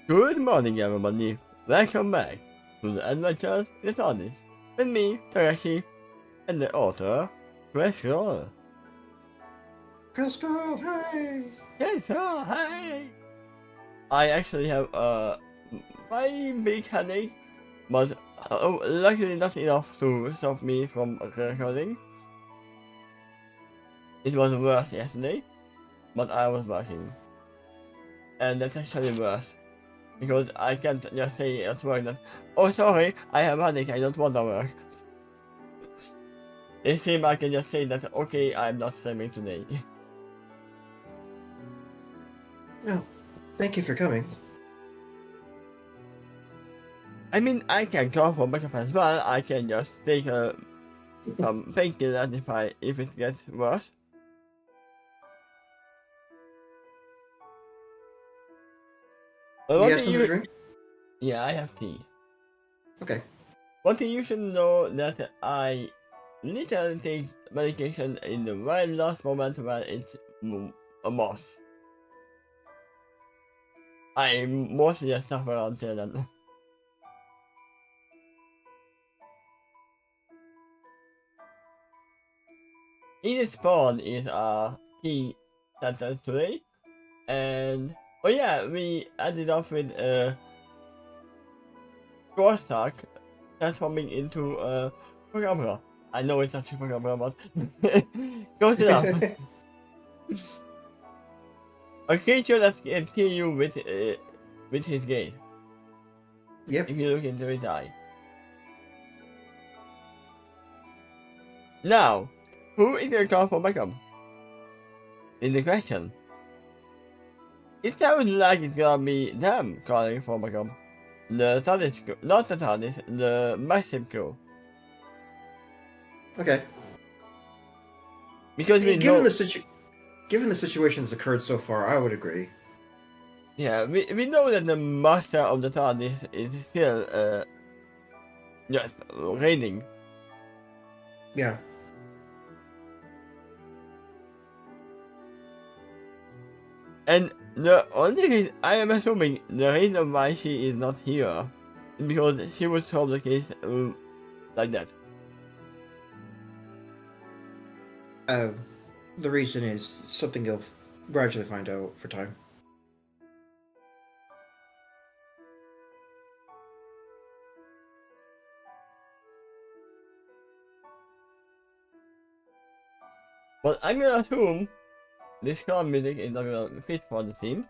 Good morning, everybody. Welcome back to the Adventures in the TARDIS with me, Takashi, and the author, Quill. Quill, hey! Yes, sir, hey! I actually have a very big headache, but luckily not enough to stop me from recording. It was worse yesterday, but I was working. And that's actually worse. Because I can't just say at work that, oh sorry, I have a headache, I don't want to work. It seems I can just say that, okay, I'm not streaming today. No, thank you for coming. I mean, I can call for backup as well, I can just take some painkillers if it gets worse. But You have something to drink? Yeah, I have tea. Okay. One thing you should know that I literally take medication in the very last moment when it's a must. I mostly just suffer until then. Edith Spawn is our key sentence today, and oh yeah, we ended off with a Crosstalk transforming into a programmer. I know it's not Chupacabra, but close enough. A creature that can kill you with his gaze. Yep. If you look into his eye. Now, who is gonna call for backup? In the question. It sounds like it's gonna be them calling for backup. The TARDIS crew, not the TARDIS, the massive crew. Okay. Because we given know, the situation that's occurred so far, I would agree. yeah, we know that the master of the TARDIS is still just reigning. Yeah. And the only reason, I am assuming the reason why she is not here is because she would solve the case like that. The reason is something you'll gradually find out for time. But I'm gonna assume this cloud music is not gonna fit for the theme.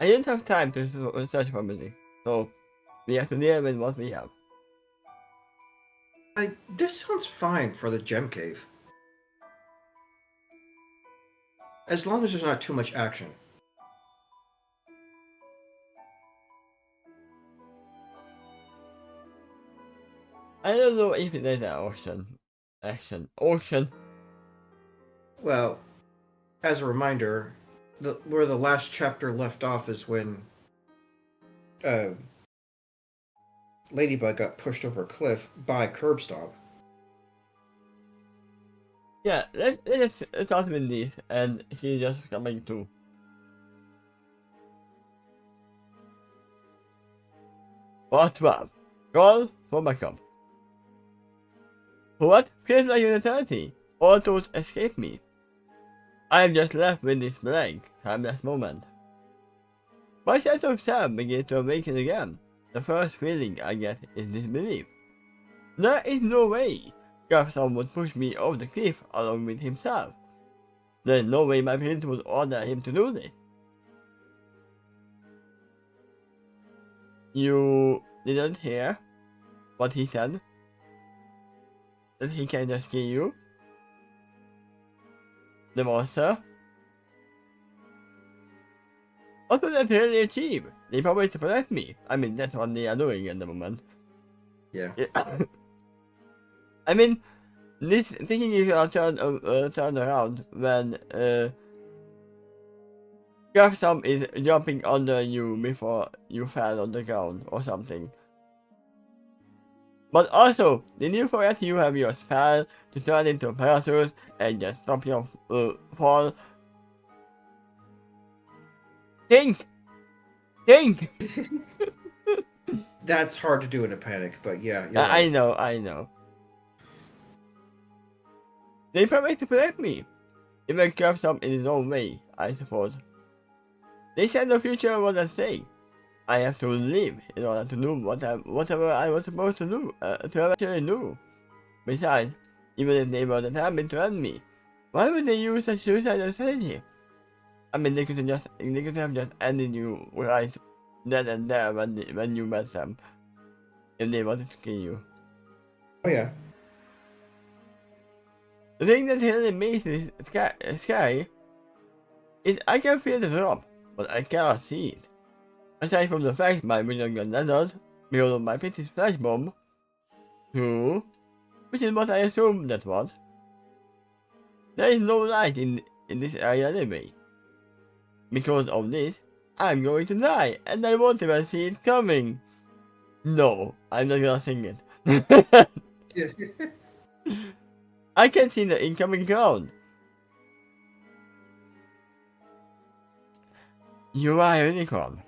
I didn't have time to search for music, so we have to deal with what we have. This sounds fine for the gem cave. As long as there's not too much action. I don't know if there's an auction. Well, as a reminder, where the last chapter left off is when Ladybug got pushed over a cliff by Curbstomp. Yeah, let's start with this, and she's just coming too. Part 12. Call for backup. What feels like an eternity? All thoughts escape me. I am just left with this blank, timeless moment. My sense of self begins to awaken again. The first feeling I get is disbelief. There is no way Garthon would push me off the cliff along with himself. There is no way my parents would order him to do this. You didn't hear what he said? That he can just kill you? The monster? What would that really achieve? They probably suppress me. I mean, that's what they are doing at the moment. Yeah. I mean, this thinking is turned around when Gartham is jumping under you before you fell on the ground or something. But also, did you forget you have your spell to turn into a parachute and just stop your fall? Think! Think! That's hard to do in a panic, but yeah, you're right. I know. They promised to protect me. Even curves up in his own way, I suppose. They said the future was at stake. I have to live in order to do whatever I was supposed to do, to actually do. Besides, even if they were determined to end me, why would they use a suicidal strategy? I mean, they could have just ended you right then and there when you met them, if they wanted to kill you. Oh yeah. The thing that really makes this scary is I can feel the drop, but I cannot see it. Aside from the fact my vision got dazzled because of my pretty flash bomb, too, which is what I assumed that was. There is no light in this area anyway. Because of this, I'm going to die, and I won't even see it coming. No, I'm not gonna sing it. I can see the incoming crowd. You are a unicorn.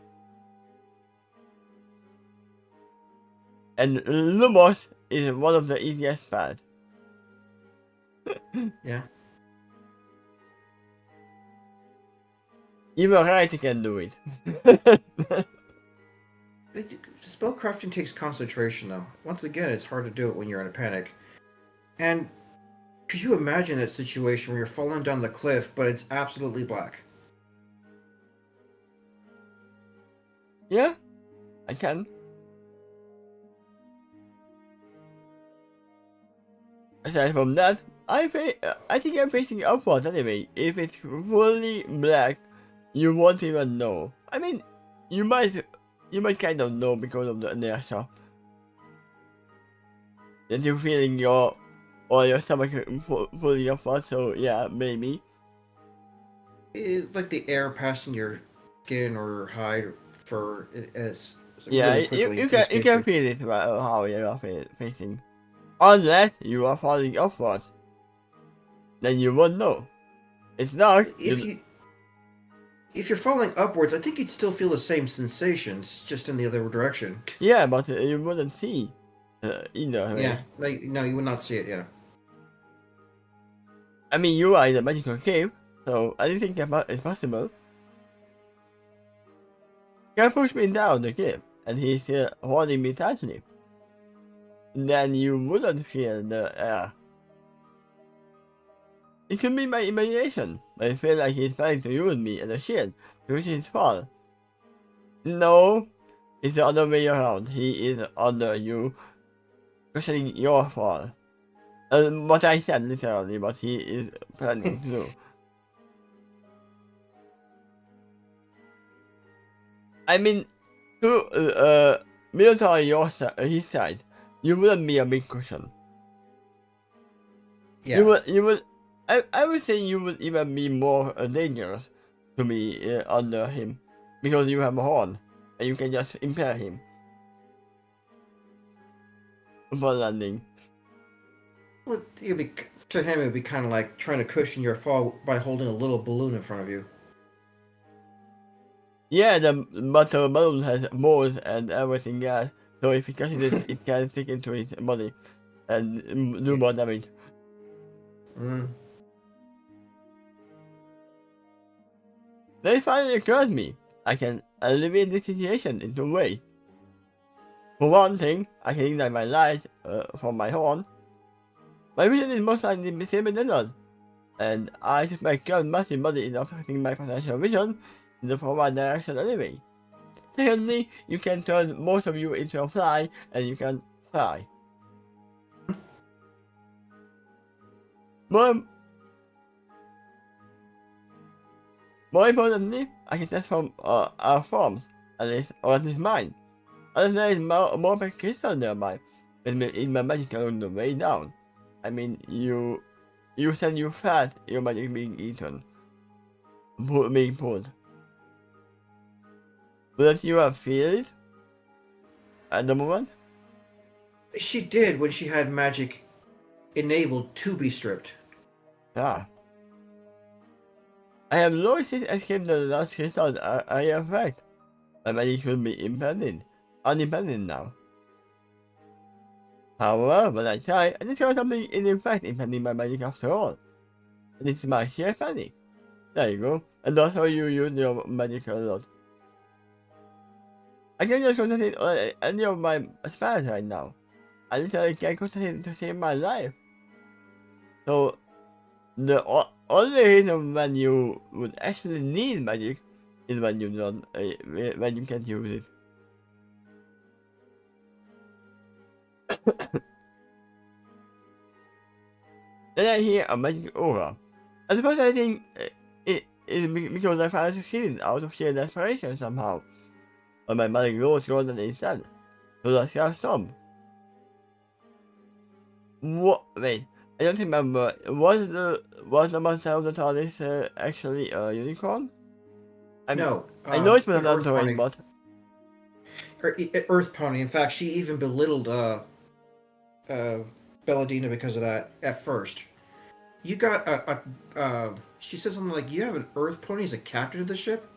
And Lumos is one of the easiest paths. Yeah. Even right can do it. Spellcrafting takes concentration, though. Once again, it's hard to do it when you're in a panic. And could you imagine that situation where you're falling down the cliff, but it's absolutely black? Yeah, I can. Aside from that, I think I'm facing upwards anyway. If it's fully black, you won't even know. I mean, you might kind of know because of the inertia. That you're feeling your stomach fully upwards, so yeah, maybe. Like the air passing your skin or hide fur, it's Yeah, really quickly. you can feel it how you are facing. Unless you are falling upwards, then you won't know. It's dark. If you're falling upwards, I think you'd still feel the same sensations, just in the other direction. Yeah, but you wouldn't see either. Yeah, no, you would not see it. Yeah. I mean, you are in a magical cave, so anything is possible. Can push me down the cave, and he's still holding me tightly. Then you wouldn't feel the air. It could be my imagination, but I feel like he's trying to use me as a shield to reach his fall. No, it's the other way around. He is under you, cushioning your fall. What I said literally, but he is planning to do. I mean, to military his side, you wouldn't be a big cushion. Yeah. You would. I would say you would even be more dangerous to be under him, because you have a horn, and you can just impale him for landing. Well, to him, it would be kind of like trying to cushion your fall by holding a little balloon in front of you. Yeah, but the balloon has balls and everything else, so if he catches it, it can stick into his body and do more damage. They finally occurred to me. I can alleviate this situation in two ways. For one thing, I can ignite my light from my horn. My vision is most likely the same as others, and I suspect God's massive body is affecting my potential vision in the forward direction anyway. Secondly, you can turn most of you into a fly, and you can fly. More importantly, I can transform our forms, at least mine. Unless there is more crystal nearby, it my magic along the way down. I mean, you said you fat, your magic being eaten, being pulled. Wouldn't you have feel it at the moment? She did when she had magic enabled to be stripped. Yeah. I have no since escaped the last crystal area effect. My magic should be independent now. However, when I try, I discover something is in fact impeding my magic after all. And it's my sheer panic. There you go. And that's how you use your magic a lot. I can just concentrate on any of my spells right now. I literally can't concentrate to save my life. So, the only reason when you would actually need magic is when you don't, when you can't use it. Then I hear a magic aura. At first I think it is because I finally succeeded out of sheer desperation somehow. But my magic glows golden instead. So the scarf stop. What? Wait, I don't remember. Was the monster of the TARDIS actually a unicorn? No. I know it was an an Earth android, pony. but Earth pony. In fact, she even belittled Belladina because of that at first. You got she said something like, "You have an Earth pony as a captain of the ship."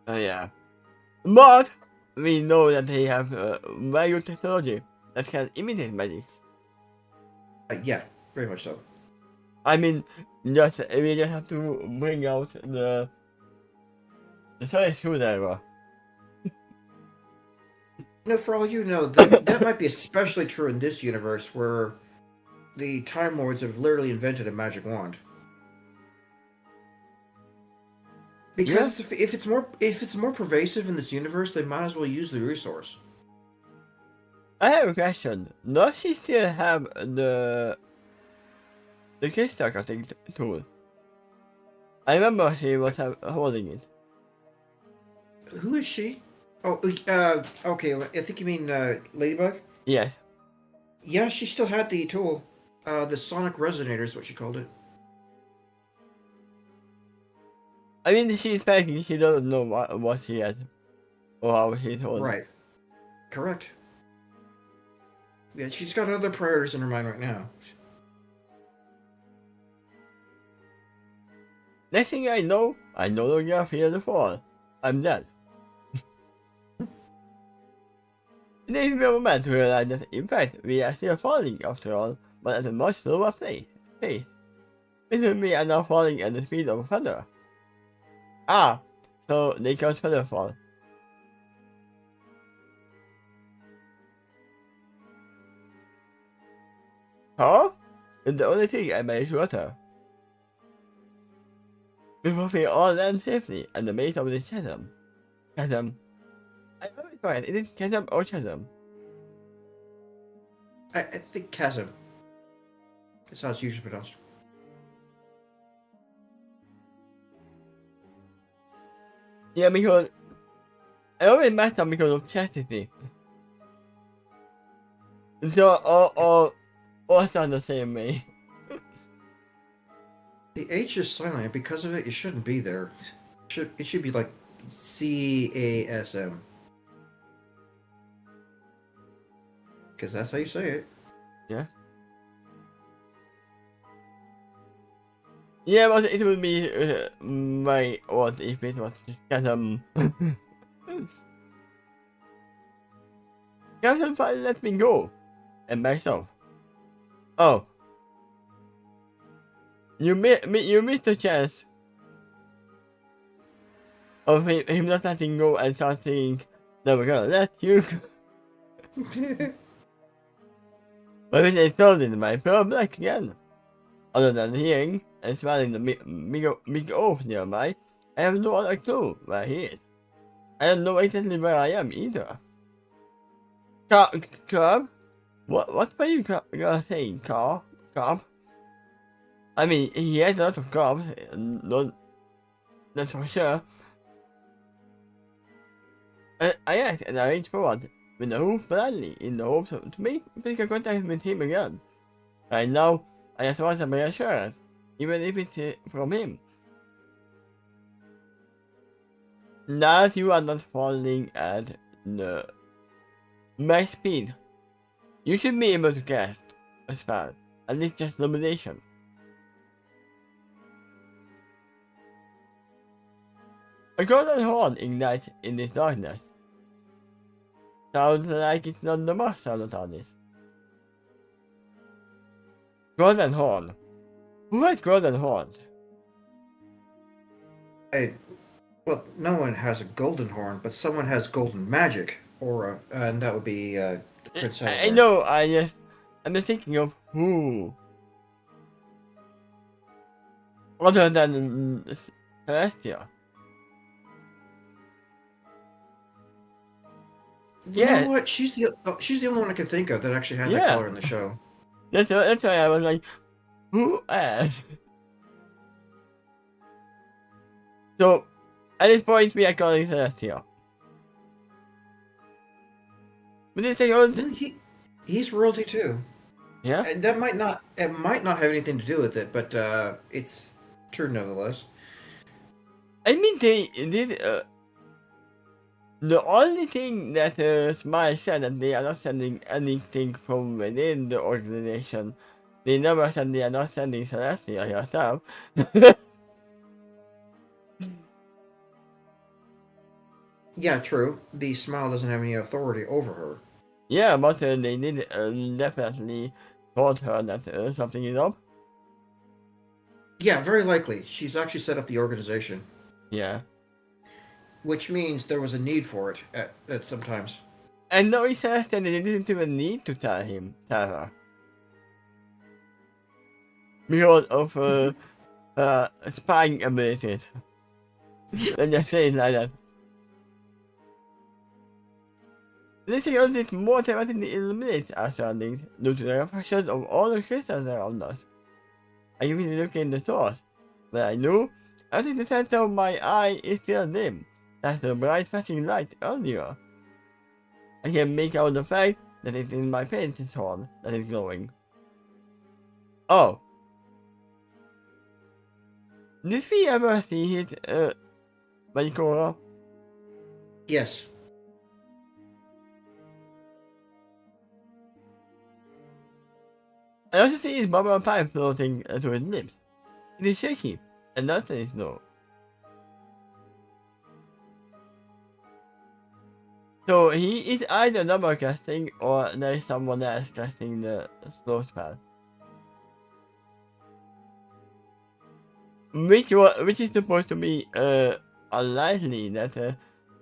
yeah. But we know that they have very good technology that can imitate magic. Yeah, very much so. I mean, we just have to bring out the solid screwdriver. No, for all you know, that might be especially true in this universe where the Time Lords have literally invented a magic wand. Because if it's more pervasive in this universe, they might as well use the resource. I have a question. Does she still have the crystal cutting tool? I remember she was holding it. Who is she? Oh, okay. I think you mean Ladybug. Yes. Yeah, she still had the tool. The sonic resonator is what she called it. I mean, she's faking. She doesn't know what she has or how she's holding. Right. Correct. Yeah, she's got other priorities in her mind right now. Next thing I know, I no longer fear the fall. I'm dead. It takes me a moment to realize that, in fact, we are still falling after all, but at a much slower pace. Basically, we are now falling at the speed of a feather. Ah, so they cause feather fall. Huh? It's the only thing I managed to utter. Before we all land safely at the base of this chasm. Chasm. I always forget, is it chasm or chasm? I think chasm. That's how it's usually pronounced. Yeah, because I always mess up because of chastity. So all sound the same way. The H is silent, and because of it, it shouldn't be there. It should be like CASM. Because that's how you say it. Yeah. Yeah, but it would be my odd if it was just chasm. Chasm finally let me go. And myself. Oh. You missed the chance of him not letting go and start saying, "No, we're gonna let you go." But it exploded in my pure black again. Other than hearing and smelling the big oaf nearby, I have no other clue where he is. I don't know exactly where I am either. Curb? What were you gonna say, Carl? Carb? I mean, he has a lot of carbs, that's for sure. I asked and I reached forward with the hoof blindly in the hopes to make physical contact with him again. Right now, I just want some reassurance, even if it's from him. That you are not falling at the max speed. You should be able to cast a spell, at least just domination. A golden horn ignites in this darkness. Sounds like it's not the master of the TARDIS. Golden horn. Who has golden horns? Well, no one has a golden horn, but someone has golden magic, and that would be the Prince I Salazar. know, I'm just thinking of who. Other than Celestia. You Yeah. know what? She's the only one I can think of that actually had that Yeah. color in the show. That's why I was like, who else? So, at this point, we are calling Celestia. But it's like, oh, Well, he's royalty too. yeah? And it might not have anything to do with it, but it's true nevertheless. I mean, they did, the only thing that Smile said that they are not sending anything from within the organization. They never said they are not sending Celestia herself. Yeah, true. The Smile doesn't have any authority over her. Yeah, but they did definitely told her that something is up. Yeah, very likely. She's actually set up the organization, Yeah. which means there was a need for it at sometimes. And now he says that they didn't even need to tell her. Because of spying abilities. Let's just say it like that. This is more dramatically illuminates our surroundings due to the reflections of all the crystals around us. I usually look in the source, but I know, I think the center of my eye is still dim. That's the bright flashing light earlier. I can make out the fact that it's in my penis horn that is glowing. Oh. Did we ever see his Valicora? Yes. I also see his bubble pipe floating to his lips. It is shaky, and nothing is no. So he is either double casting or there is someone else casting the slow spell. Which is supposed to be unlikely that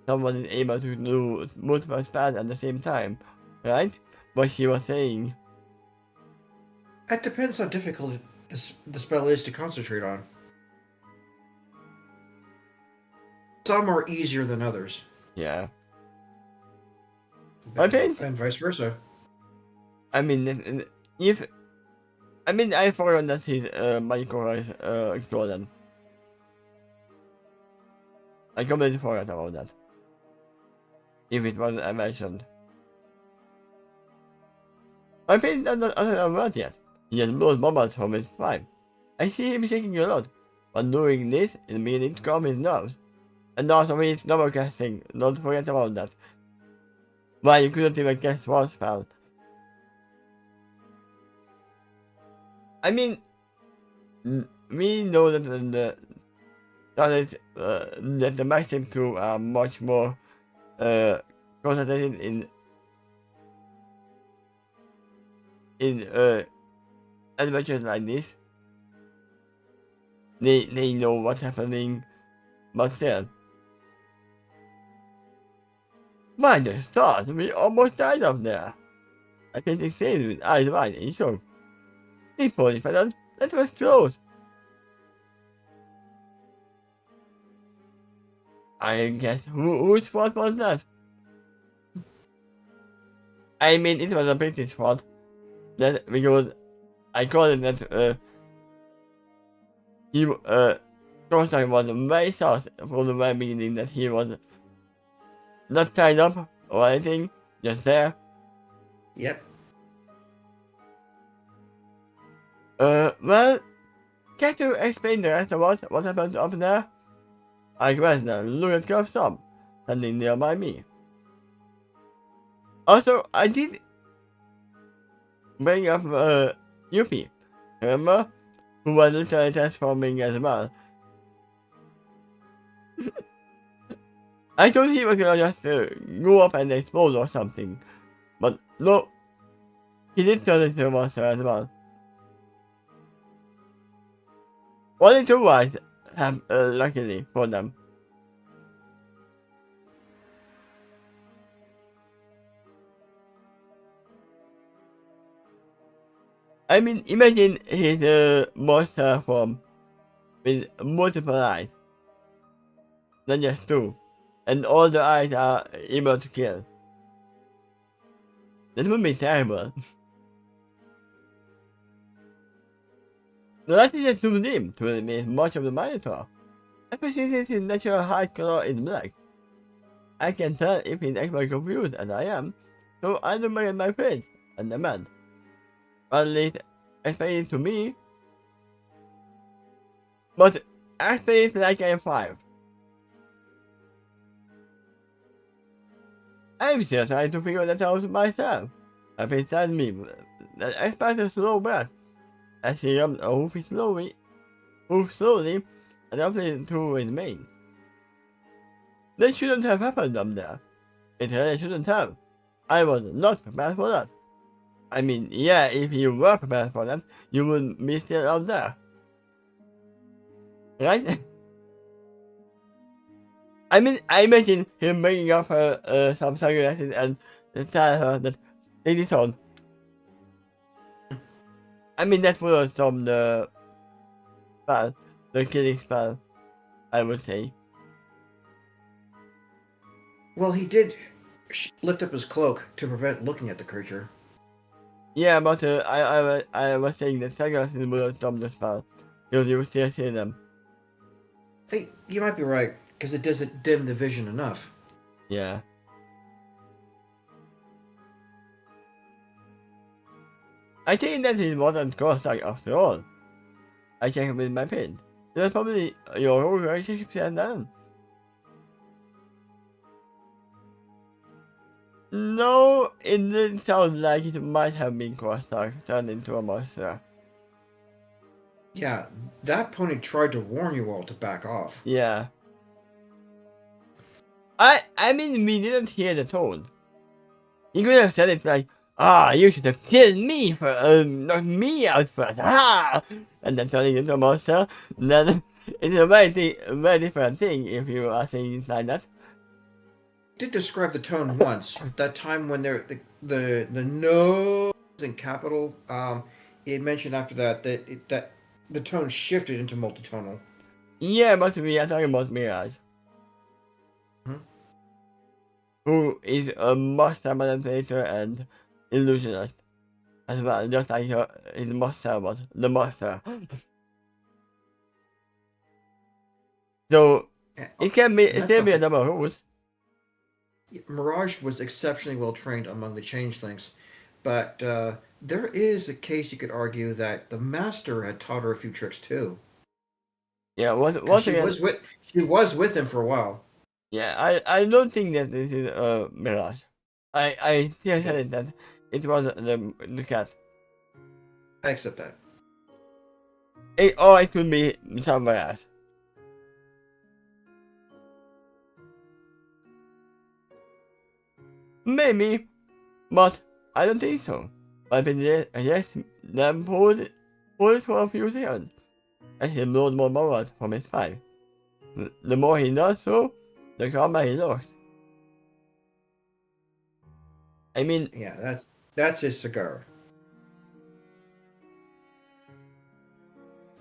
someone is able to do multiple spells at the same time, right? What she was saying. It depends how difficult the spell is to concentrate on. Some are easier than others. Yeah. And vice versa. I mean, I forgot that his micro is golden. I completely forgot about that. If it wasn't mentioned. My pain does not utter a word yet. He just blows bubbles from his pipe. I see him shaking a lot, but doing this is beginning to calm his nerves. And also he's double casting, don't forget about that. Why you couldn't even cast one spell. I mean, we know that that the Maxim crew are much more concentrated in adventures like this. They know what's happening, but still. By the stars, we almost died up there. I can see Satan with eyes wide in shock. These poor fellows, that was close. I guess whose fault was that? I mean, it was a British fault. That because I called it that Crossline was very sus from the very beginning that he was not tied up or anything, just there. Yep. Well, can you explain the rest of what happened up there? I guess the Lurid Curve stopped, standing nearby me. Also, I did bring up Yuppie, remember? Who was literally transforming as well. I thought he was gonna just go up and explode or something. But no, he did turn into a monster as well. Only two eyes have, luckily for them. I mean, imagine his monster form with multiple eyes, not just two, and all the eyes are able to kill. That would be terrible. The light is just too dim to miss much of the monitor, especially since his natural height color is black. I can tell if he's actually confused as I am, so I don't mind my friends and the man. At least, explain it to me. But explain it like I am 5. I'm still trying to figure that out myself. If it tells me that expect a slow breath as he rubbed a hoof slowly, and opted to his mane. That shouldn't have happened up there. It really shouldn't have. I was not prepared for that. I mean, yeah, if you were prepared for that, you would be still out there. Right? I mean, I imagine him bringing up her some sunglasses and tell her that it is on. I mean, that was from the spell, the killing spell, I would say. Well, he did lift up his cloak to prevent looking at the creature. Yeah, but I was saying that sunglasses would have stopped the spell, because you would still see them. Hey, you might be right, because it doesn't dim the vision enough. Yeah. I think that it wasn't cross-eyed after all. I checked with my pin. It was probably your whole relationship and then. No, it didn't sound like it might have been cross-eyed, turned into a monster. Yeah, that pony tried to warn you all to back off. Yeah. I mean, we didn't hear the tone. He could have said it like, you should have killed me for, knocked me out first, and then turning into a monster. Then it's a very different thing if you are saying it like that. Did describe the tone once. That time when the nose in capital. He had mentioned after that that the tone shifted into multitonal. Yeah, but we are talking about Mirage, who is a monster manipulator and illusionist as well, just like his monster was the monster. So it can be a double rules. Mirage was exceptionally well trained among the changelings, but there is a case you could argue that the master had taught her a few tricks too. Yeah, She was with him for a while. Yeah, I don't think that this is a mirage. I still said that it was the cat. I accept that. Or it could be somewhere else. Maybe, but I don't think so. I've been just them pulled for a few seconds, and he lost more morals from his pipe. The more he does so, the calmer he looks. I mean, yeah, that's his cigar.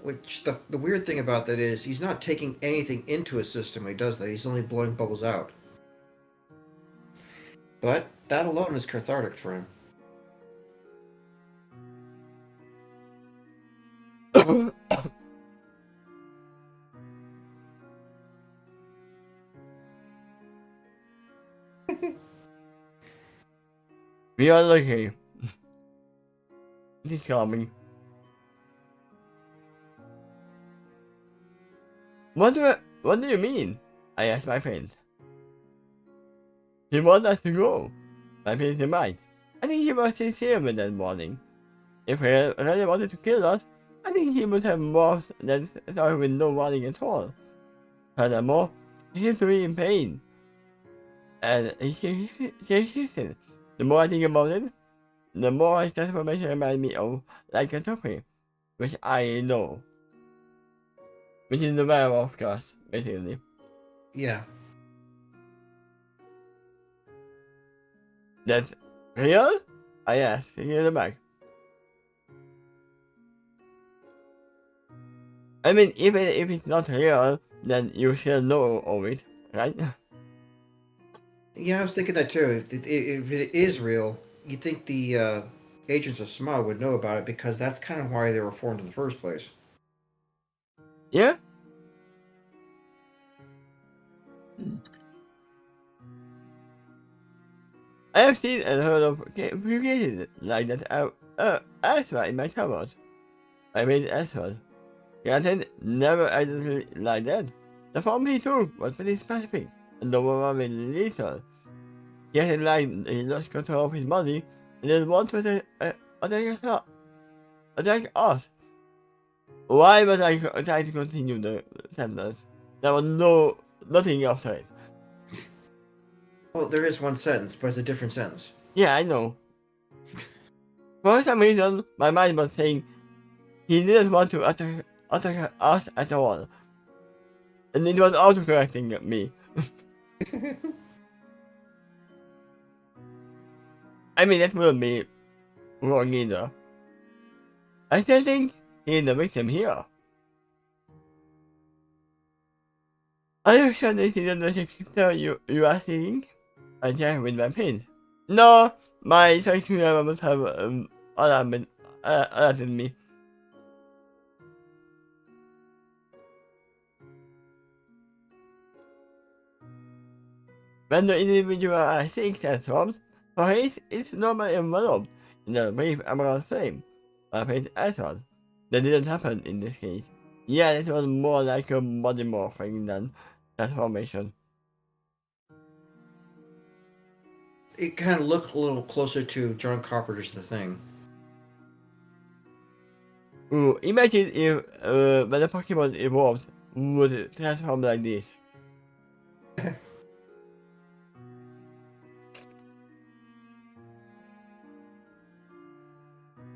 Which the weird thing about that is he's not taking anything into his system when he does that. He's only blowing bubbles out. But that alone is cathartic for him. we are lucky. It is coming. What do you mean? I asked my friend. He wants us to go. My friend is right. I think he was sincere with that warning. If he really wanted to kill us, I think he would have morphed than started with no warning at all. Furthermore, he seems to be in pain. and he keeps shifting. The more I think about it, the more his transformation reminds me of like a topic, which I know. Which is the werewolf class, basically. Yeah. That's real? I asked, in the back. I mean, even if it's not real, then you still know of it, right? Yeah, I was thinking that too. If it is real, you'd think the agents of Smog would know about it because that's kind of why they were formed in the first place. Yeah? I have seen and heard of cases like that elsewhere in my travels. I mean elsewhere. Granted, never exactly like that. The form he took was pretty specific, and overwhelmingly lethal. He had like he lost control of his body, and then wanted to attack us. Why was I trying to continue the sentence? There was nothing after it. Well, there is one sentence, but it's a different sentence. Yeah, I know. For some reason, my mind was saying he didn't want to attack us at all. And it was autocorrecting me. I mean, that wouldn't be wrong either. I still think he's the victim here. Are you sure this isn't the shapeshifter you are seeing? I checked with my pin. No, my search must have alerted me. When the individual I seek transforms, for his is normally enveloped in a brief emerald flame, or faint acid. That didn't happen in this case. Yeah, it was more like a body morphing than transformation. It kind of looked a little closer to John Carpenter's The Thing. Ooh, imagine if when the Pokemon evolved, would transform like this.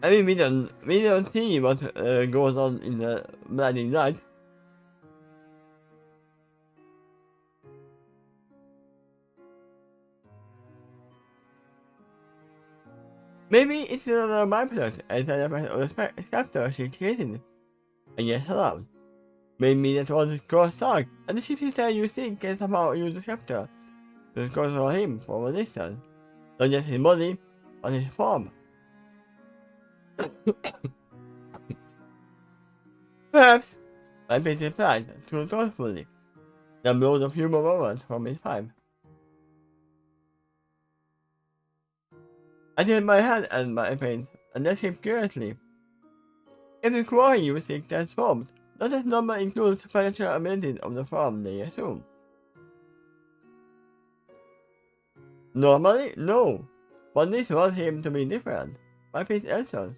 I mean, we don't see what goes on in the blinding light. Maybe it's another byproduct as an effect of the sculptor she created. I guess allowed. Maybe that was Gross Dark, and the ship said you see can somehow use the sculptor to control him for a distance. Not just his body, but his form. Perhaps I paid his price too thoughtfully. The blows of humor moments from his pipe. I turned my hand and my face, and asked him curiously. If the quarry you seek transformed, does that number include supernatural abilities of the form they assume? Normally, no. But this one seemed to be different. My face answered.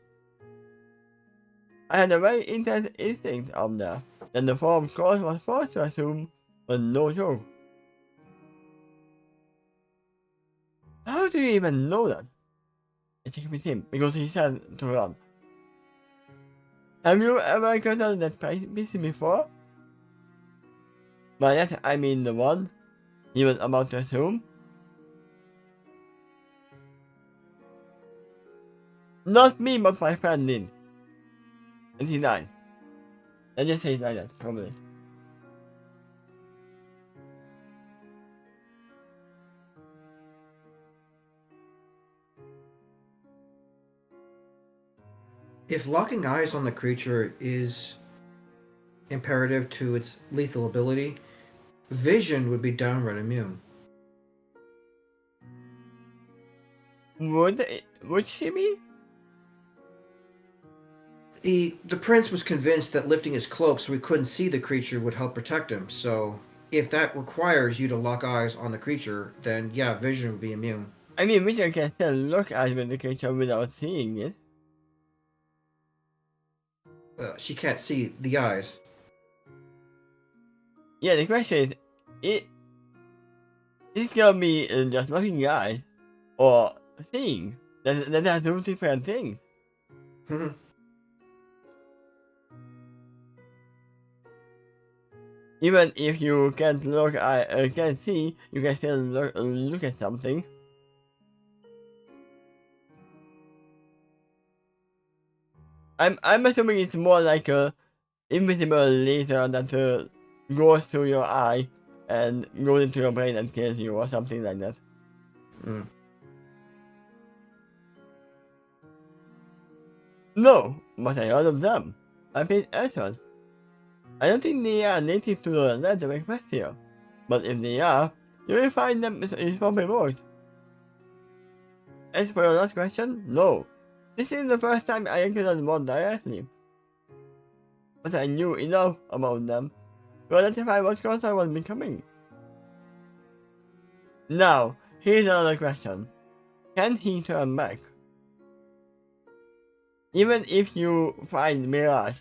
I had a very intense instinct of that the form Cross was forced to assume was no joke. How do you even know that? I checked with him because he said to run. Have you ever encountered that piece before? By that I mean the one he was about to assume. Not me, but my friend did. And he died. Let's just say it like that, probably. If locking eyes on the creature is imperative to its lethal ability, Vision would be downright immune. Would she be? The prince was convinced that lifting his cloak so he couldn't see the creature would help protect him. So if that requires you to lock eyes on the creature, then yeah, Vision would be immune. I mean, Vision can still look at the creature without seeing it. She can't see the eyes. Yeah, the question is, This gonna be just looking guys or seeing. That are two different things. Even if you can't look, can't see, you can still look at something. I'm assuming it's more like a invisible laser that goes through your eye and goes into your brain and kills you or something like that. No, but I heard of them. I paid answers. I don't think they are native to the land of Equestria, but if they are, you will find them in probably board. As for your last question, no. This is the first time I encountered one directly, but I knew enough about them to identify what course I was becoming. Now, here's another question. Can he turn back? Even if you find Mirage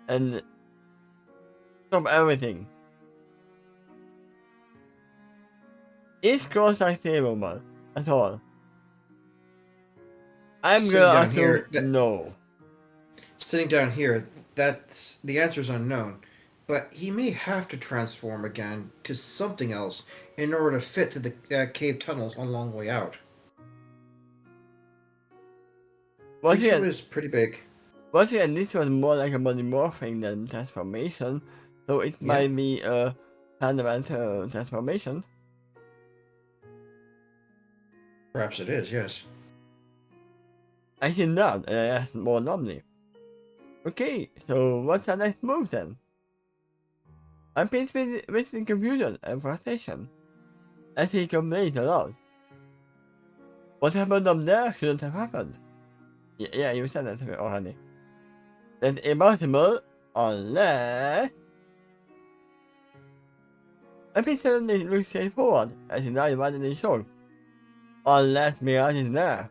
and stop everything, is Crossite savable at all? I'm Sitting gonna down assume here, no. Sitting down here, that's the answer's unknown. But he may have to transform again to something else in order to fit through the cave tunnels a long way out. Once Creature again, is pretty big. this was more like a body morphing than transformation, so it might be a fundamental transformation. Perhaps it is, yes. I see not, and I asked more normally. Okay, so what's our next move then? I'm faced with confusion and frustration, as he complains aloud. What happened up there shouldn't have happened. Yeah, you said that already. That's impossible unless... I think suddenly looks straightforward, as he now immediately showed. Unless Mirage is there.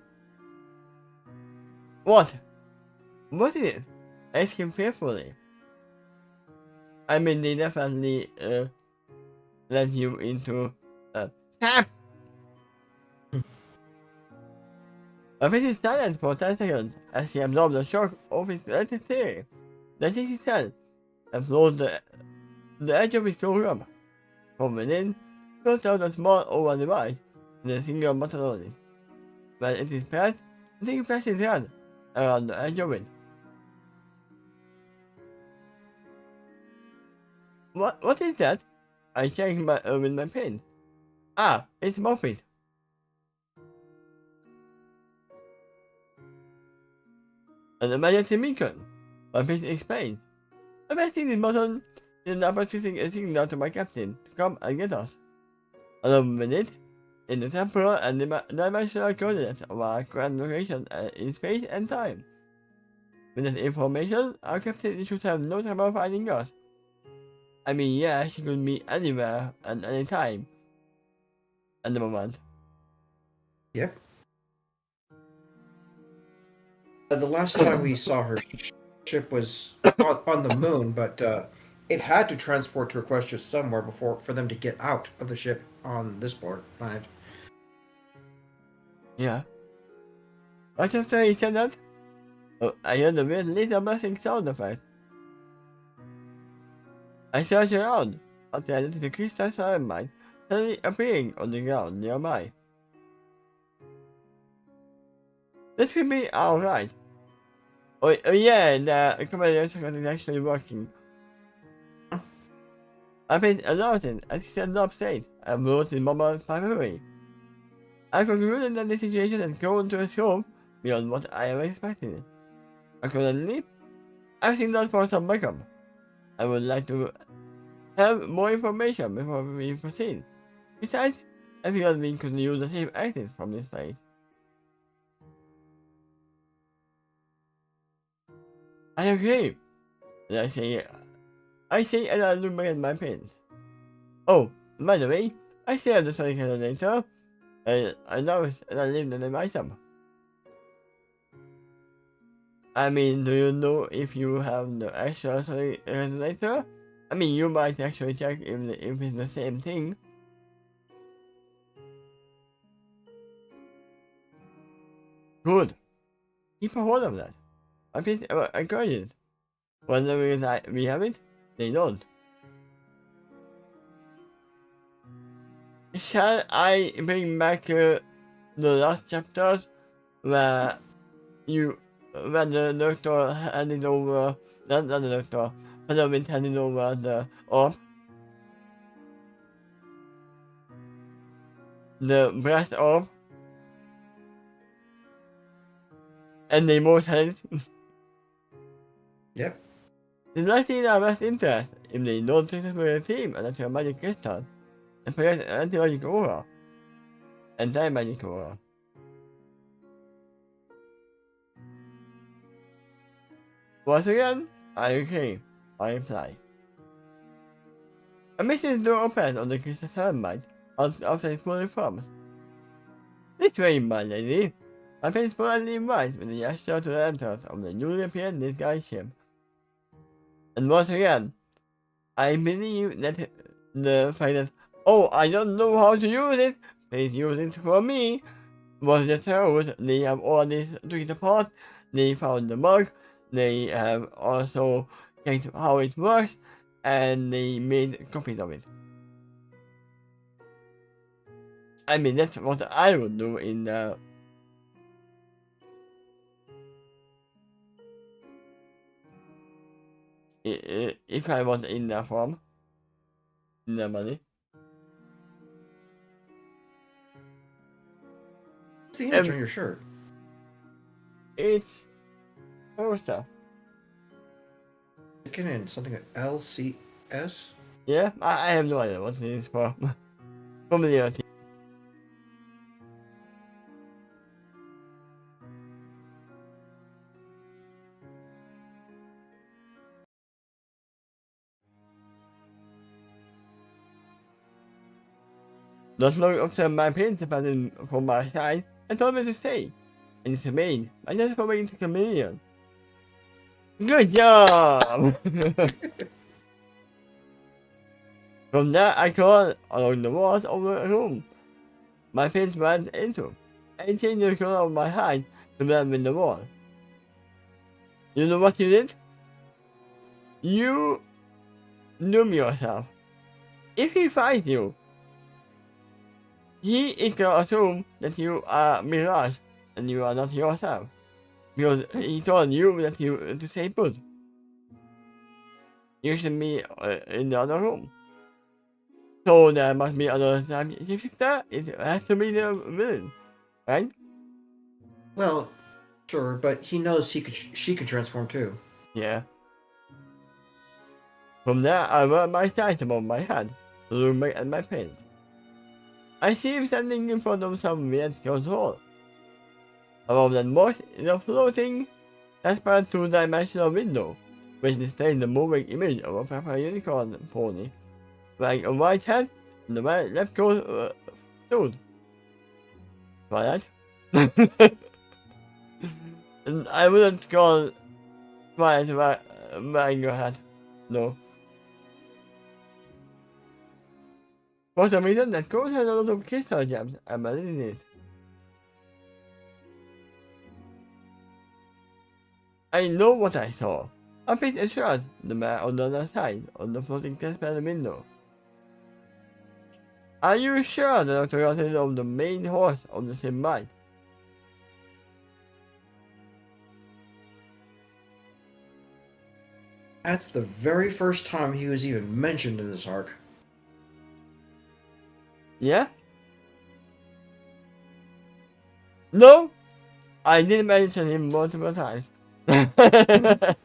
What? What is it? Ask him fearfully. I mean, they definitely let you into tap. I think he's silent for 10 seconds as he absorbed the shock of his latest theory. Then he said and flows the edge of his storeroom. From within, pulls out a small oval device with a single button on it. When it is pressed, the thing flashes his hand around the edge of it. What is that? I checked with my pen. Ah, it's Muffet. An emergency beacon. Muffet explained. I'm pressing this button in the producing a signal to my captain to come and get us. Along with it, in the temporal and dimensional coordinates of our current location in space and time. With this information, our captain should have no trouble finding us. I mean, yeah, she could be anywhere and anytime at the moment. Yep. The last time we saw her ship was on the moon, but it had to transport to Equestria somewhere for them to get out of the ship on this planet. Yeah. What after he said that? Oh, I heard the weird little buzzing sound effect. I searched around, but the identity crystal sunlight suddenly appearing on the ground nearby. This could be alright. Oh yeah, the communication is actually working. I paid alerted as he said upstate and wrote in Mama's memory. I concluded that the situation has grown to a scope beyond what I was expecting. Accordingly, I've signaled for some backup. I would like to have more information before we proceed. Besides, I figured we could use the safe exit from this place. I agree. And I say and I look back at my pins. Oh, by the way, I still have the sonic calculator. I noticed and I leave the device up. I mean, do you know if you have the extra sonic calculator? I mean, you might actually check if it's the same thing. Good. Keep a hold of that. I please encourage it. Whenever we have it, they don't. Shall I bring back the last chapters where the doctor handed over, not the doctor, Halloween handed over the orb? The brass orb? And they both had it? Yep. The likely in our best interest if they don't successful a team and that's a magic crystal. And perhaps an anti-magic aura. Anti-magic aura. Once again, I agree. I reply. A missing door opens on the crystal sunlight outside fully forms. This way, my lady. My face politely invites with the gesture to the entrance of the newly appeared disguised ship. And once again, I believe that the fact that, oh, I don't know how to use it, please use it for me, was the truth. They have all this took it apart, they found the bug, they have also checked how it works, and they made copies of it. I mean, that's what I would do in the... if I was in the form, in the money. What's the image on your shirt? It's stuff. Looking in something at LCS? Yeah, I have no idea what it is for. Familiarity. Just look observe my principal from my side and told me to stay. And it's made. I just for being a chameleon. Good job! From there I crawled along the walls of the room my face went into, and changed the color of my hide to blend with the wall. You know what you did? You doom yourself. If he finds you, he is going to assume that you are Mirage and you are not yourself. Because he told you that you to stay put. You should be in the other room. So there must be other time. If that, it has to be the villain, right? Well, sure, but he knows she could transform too. Yeah. From there, I rub my sight above my head, looking at my paint. I see him standing in front of some weird control. Above that box is a floating, transparent two-dimensional window, which displays the moving image of a purple unicorn pony, wearing a white hat and the left coat suit. Try that? And I wouldn't call Twilight wearing your hat, no. For some reason, that coat has a lot of crystal gems embedded in it. I know what I saw. A bit assured, the man on the other side of the floating transparent window. Are you sure the Dr. Ross is of the main horse of the same bike? That's the very first time he was even mentioned in this arc. Yeah? No? I did mention him multiple times. That's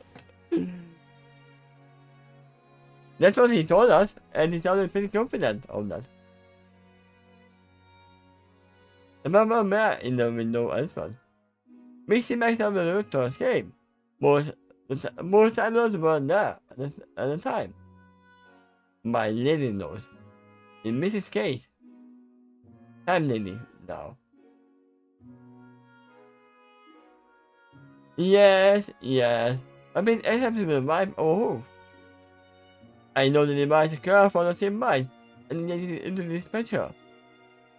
what he told us, and he sounded pretty confident of that. The mama man in the window as well. Mixing myself the route to escape. Most others were there at the time. My lady knows. In Mrs. Case. Time lady now. Yes. I've been attempting to revive our hoof. I know the device occurs for the same mind and injected it into this picture.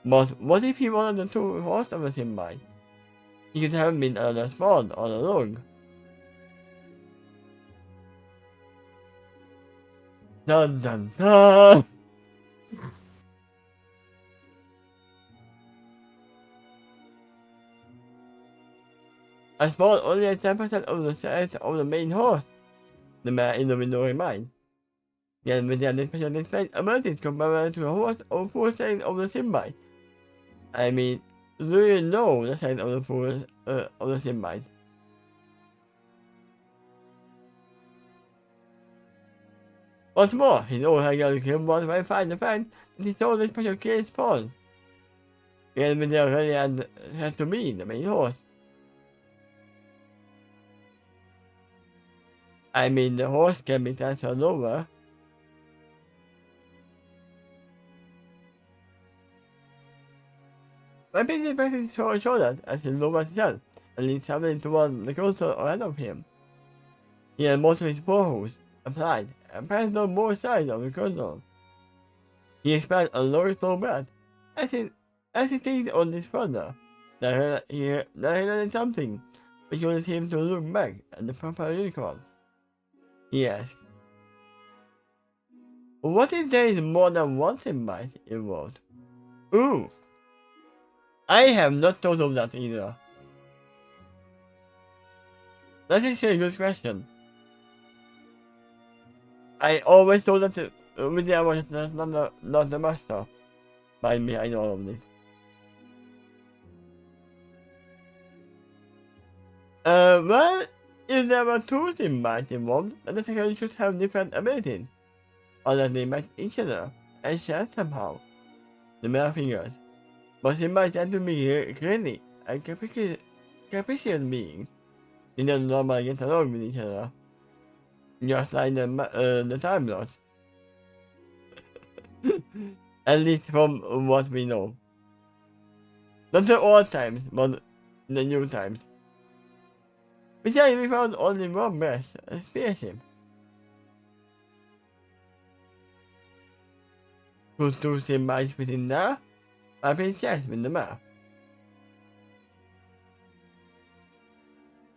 But what if he wanted the two hosts of the same mind? He could have been another spawn all along. Dun dun dun! A spawn only at 10% of the size of the main host, the man in the window reminded. Yet with their special display abilities compared to a host of full size of the Symbiote. I mean, do you know the size of the full of the Symbiote? What's more, his old high skill was verified the fact that he saw the special case spawn. Yet with their already had to be the main host. I mean, the horse can be transferred over. My business person showed that as he lowered his head and leaned suddenly toward the console ahead of him. He had most of his portholes applied and passed on both sides of the console. He expelled a low slow breath as he thinks on this further that he learned something which caused him to look back at the purple unicorn. He asked, what if there is more than one Symbiote involved? Ooh! I have not thought of that either. That is a good question. I always thought that William was not the master behind all of this. Well, if there were two Symbiotes involved, then the second should have different abilities, or that they match each other and share somehow. The male figures. But Symbiotes tend to be greedy and capricious beings. They don't normally get along with each other. Just like the Time Lords. At least from what we know. Not the old times, but the new times. Besides, we found only one best spaceship. Could two Symbiotes within there? I played chess with the map.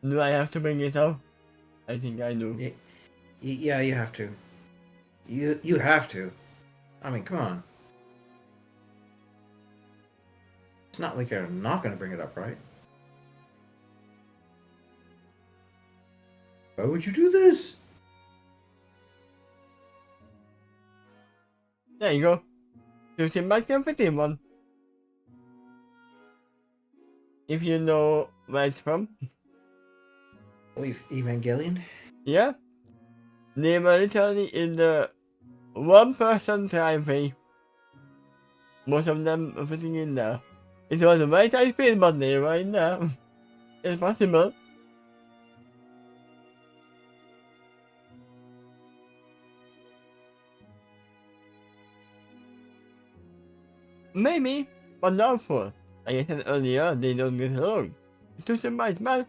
Do I have to bring it up? I think I do. Yeah, you have to. You have to. I mean, come on. It's not like you're not going to bring it up, right? Why would you do this? There you go. Two Symbiotes can fit in one. If you know where it's from. Evangelion? Yeah. They were literally in the one-person time frame. Most of them fitting in there. It was a very tight space, but they were in there. It's possible. Maybe, but doubtful. Like I said earlier, they don't get along. Two Symbiotes, man.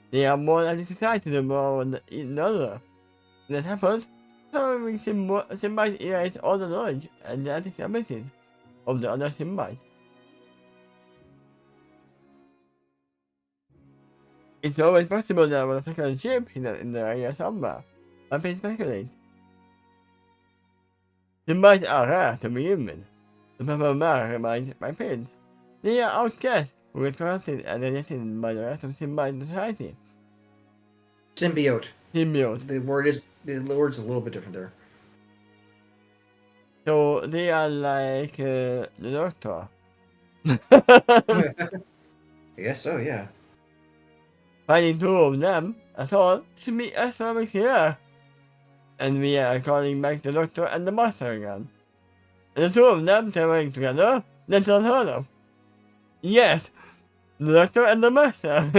They are more likely to side to the one than the other. When that happens, having Symbiote erases all the knowledge and the abilities of the other Symbiote. It's always possible that one second ship hidden in the area somewhere. I can speculate. Symbiotes are rare to begin with. The purple mare reminds my friends. They are outcasts who get corrupted and rejected by the rest of Symbiote society. Symbiote. Symbiote. The word's a little bit different there. So they are like the Doctor. I guess so, yeah. Finding two of them at all should be astronomically clear. And we are calling back the Doctor and the Master again. And the two of them traveling together, that's unheard of. Yes, the Doctor and the Master.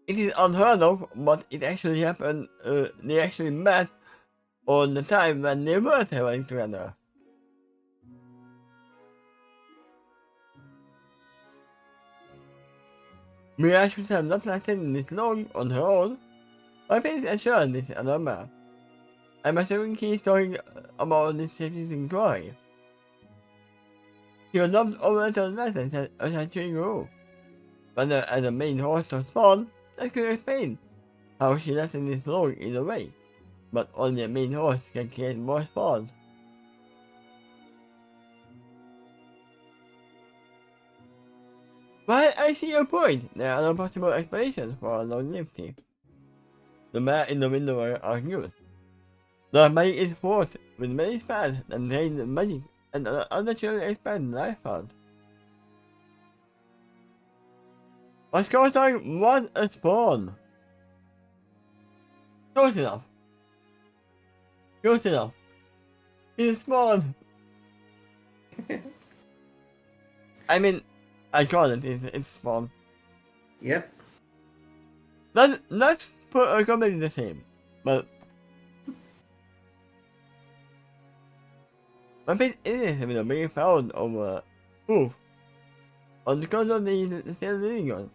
It is unheard of, but it actually happened. They actually met on the time when they were traveling together. Mira should have not lasted this long on her own. My face assured this other man. I'm assuming he's talking about this city's inquiry. He was dumped over to the lessons as a tree grew. But as the main horse was spawned, that could explain how she lessened his load in a way. But only a main horse can create more spawns. But I see your point. There are no possible explanations for longevity. The man in the window argues. The magic is forced with many spells that drain magic and other children expand life forms. Oscar was a spawn. Close enough. Close enough. He's spawned. I mean, I call it, it's spawn. Yep. Let's put a completely the same, but my face is being found over proof on the cause of the still living on.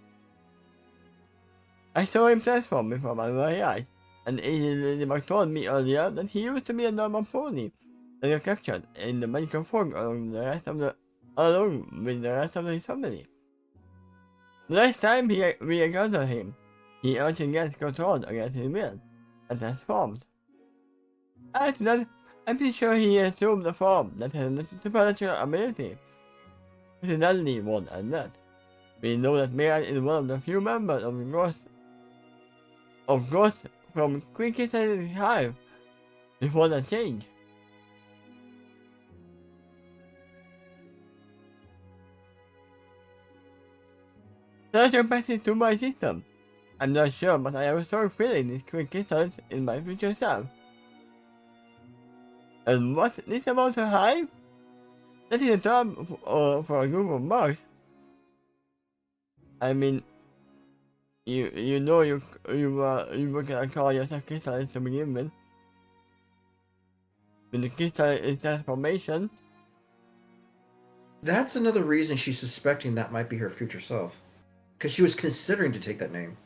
I saw him transform before my very eyes, and Agent Mark told me earlier that he used to be a normal pony that got captured in the magical form along with the rest of his family. The last time we encountered him, he urged against controlled against his will and transformed. After that, I'm pretty sure he assumed the form that has a supernatural ability. This is not only one and that. We know that Meran is one of the few members of Ghost from Quickest Hive before the change. Such a passage to my system. I'm not sure, but I have a strong feeling this Quickest is my future self. And what's this about a hive? That is a term for a group of bugs. I mean, you know you were gonna call yourself crystallized to begin with. When the crystal is transformation. That's another reason she's suspecting that might be her future self. Because she was considering to take that name.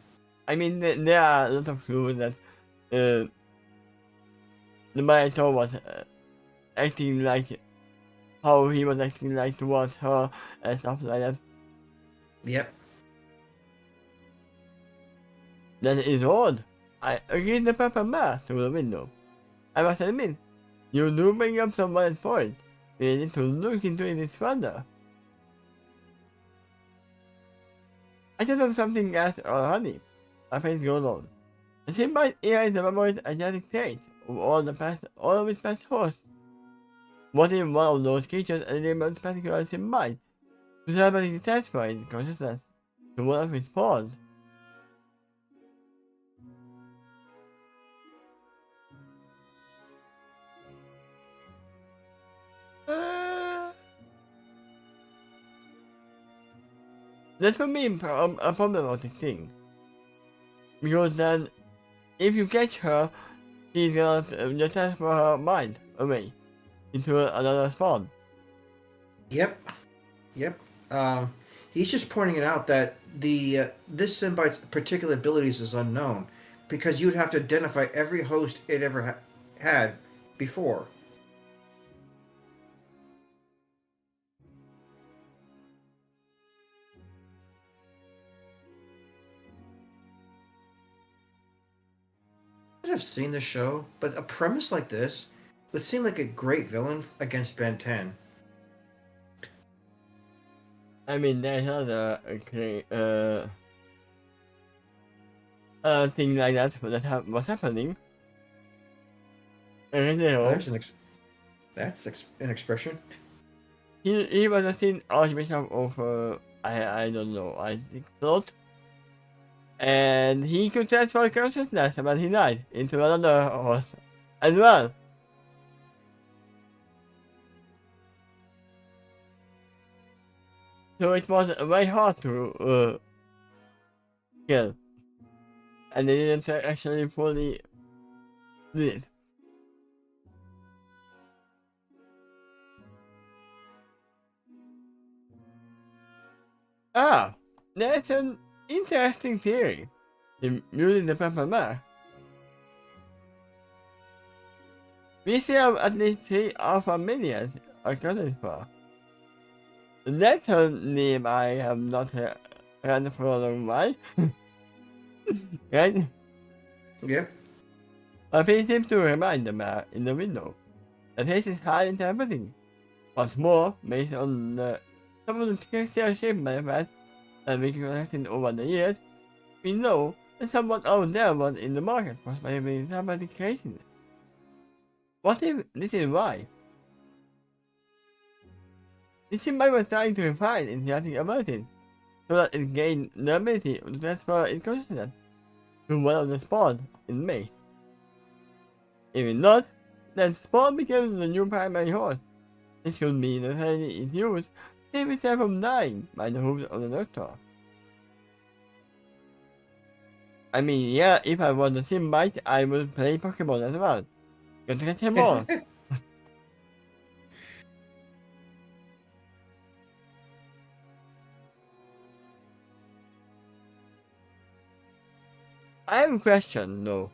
I mean, there are a lot of clues that the Minotaur was acting like how he was acting like towards her and stuff like that. Yep. That is odd. I agreed the pepper mat to the window. I must admit, you do bring up some valid point. We need to look into it further. I thought of something else already. My face goes on. The symbiote AI is the memory's genetic trait of all of its past hosts. What if one of those creatures enabled particular symbiote to celebrate transfer its consciousness to one of its paws? That's for me a problematic thing. Because then, if you catch her, she's gonna just transfer her mind away into another spawn. Yep. He's just pointing it out that this symbiote's particular abilities is unknown, because you'd have to identify every host it ever had before. I've seen the show, but a premise like this would seem like a great villain against Ben 10. I mean, there's another thing like that was happening. That's an expression. He was a seen Archbishop of I don't know, I think thought. And he could transfer consciousness when he died into another horse as well. So it was very hard to kill. And they didn't actually fully do it. Ah, that's an interesting theory. Using the pepper mat. We still have at least 3 alpha minions accounted for. The next name I have not heard for a long while. Right? Yep. My page seems to remind the man in the window. The taste is high into everything. What's more, based on some of the textile shape manifests that we collected over the years, we know that someone out there was in the market for specific dramatic creations. What if this is why? This symbol was trying to refine its genetic abilities, so that it gained the ability to transfer its consciousness to one of the spawns in May. If not, then spawn becomes the new primary host. This should be the strategy is used to save itself from dying by the hooves of the doctor. I mean, yeah, if I was a Symbite, I would play Pokemon as well. Got to catch them all. I have a question though.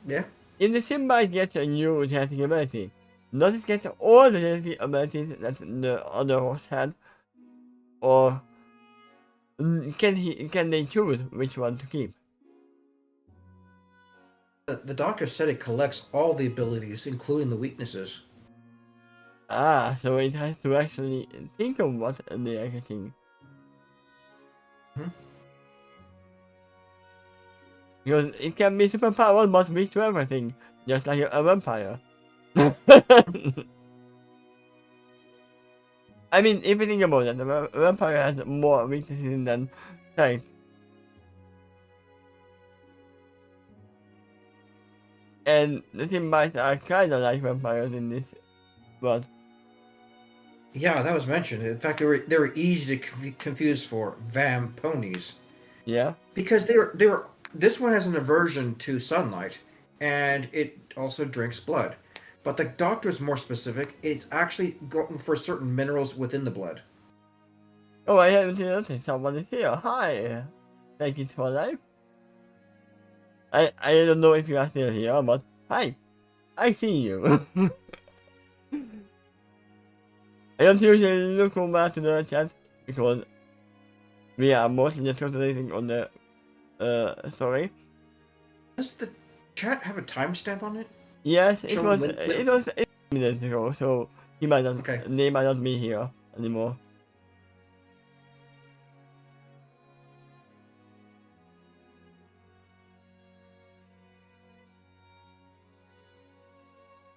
Yeah. If the Symbite gets a new genetic ability, does it get all the genetic abilities that the other horse had? Or can they choose which one to keep? The doctor said it collects all the abilities, including the weaknesses. Ah, so it has to actually think of what they are getting. Hmm? Because it can be superpowered but weak to everything, just like a vampire. I mean, if you think about it, a vampire has more weaknesses than strength. And the Symbites are kinda like vampires in this world. Yeah, that was mentioned. In fact, they were easy to confuse for vamponies Yeah? because they were. This one has an aversion to sunlight, and it also drinks blood. But the doctor is more specific. It's actually going for certain minerals within the blood. Oh, I haven't noticed someone is here. Hi. Thank you for life. I don't know if you are still here, but hi. I see you. I don't usually look over to the chat because we are mostly just concentrating on the story. Does the chat have a timestamp on it? Yes, Show me when- it was 8 minutes ago, so he might not Okay. they might not be here anymore.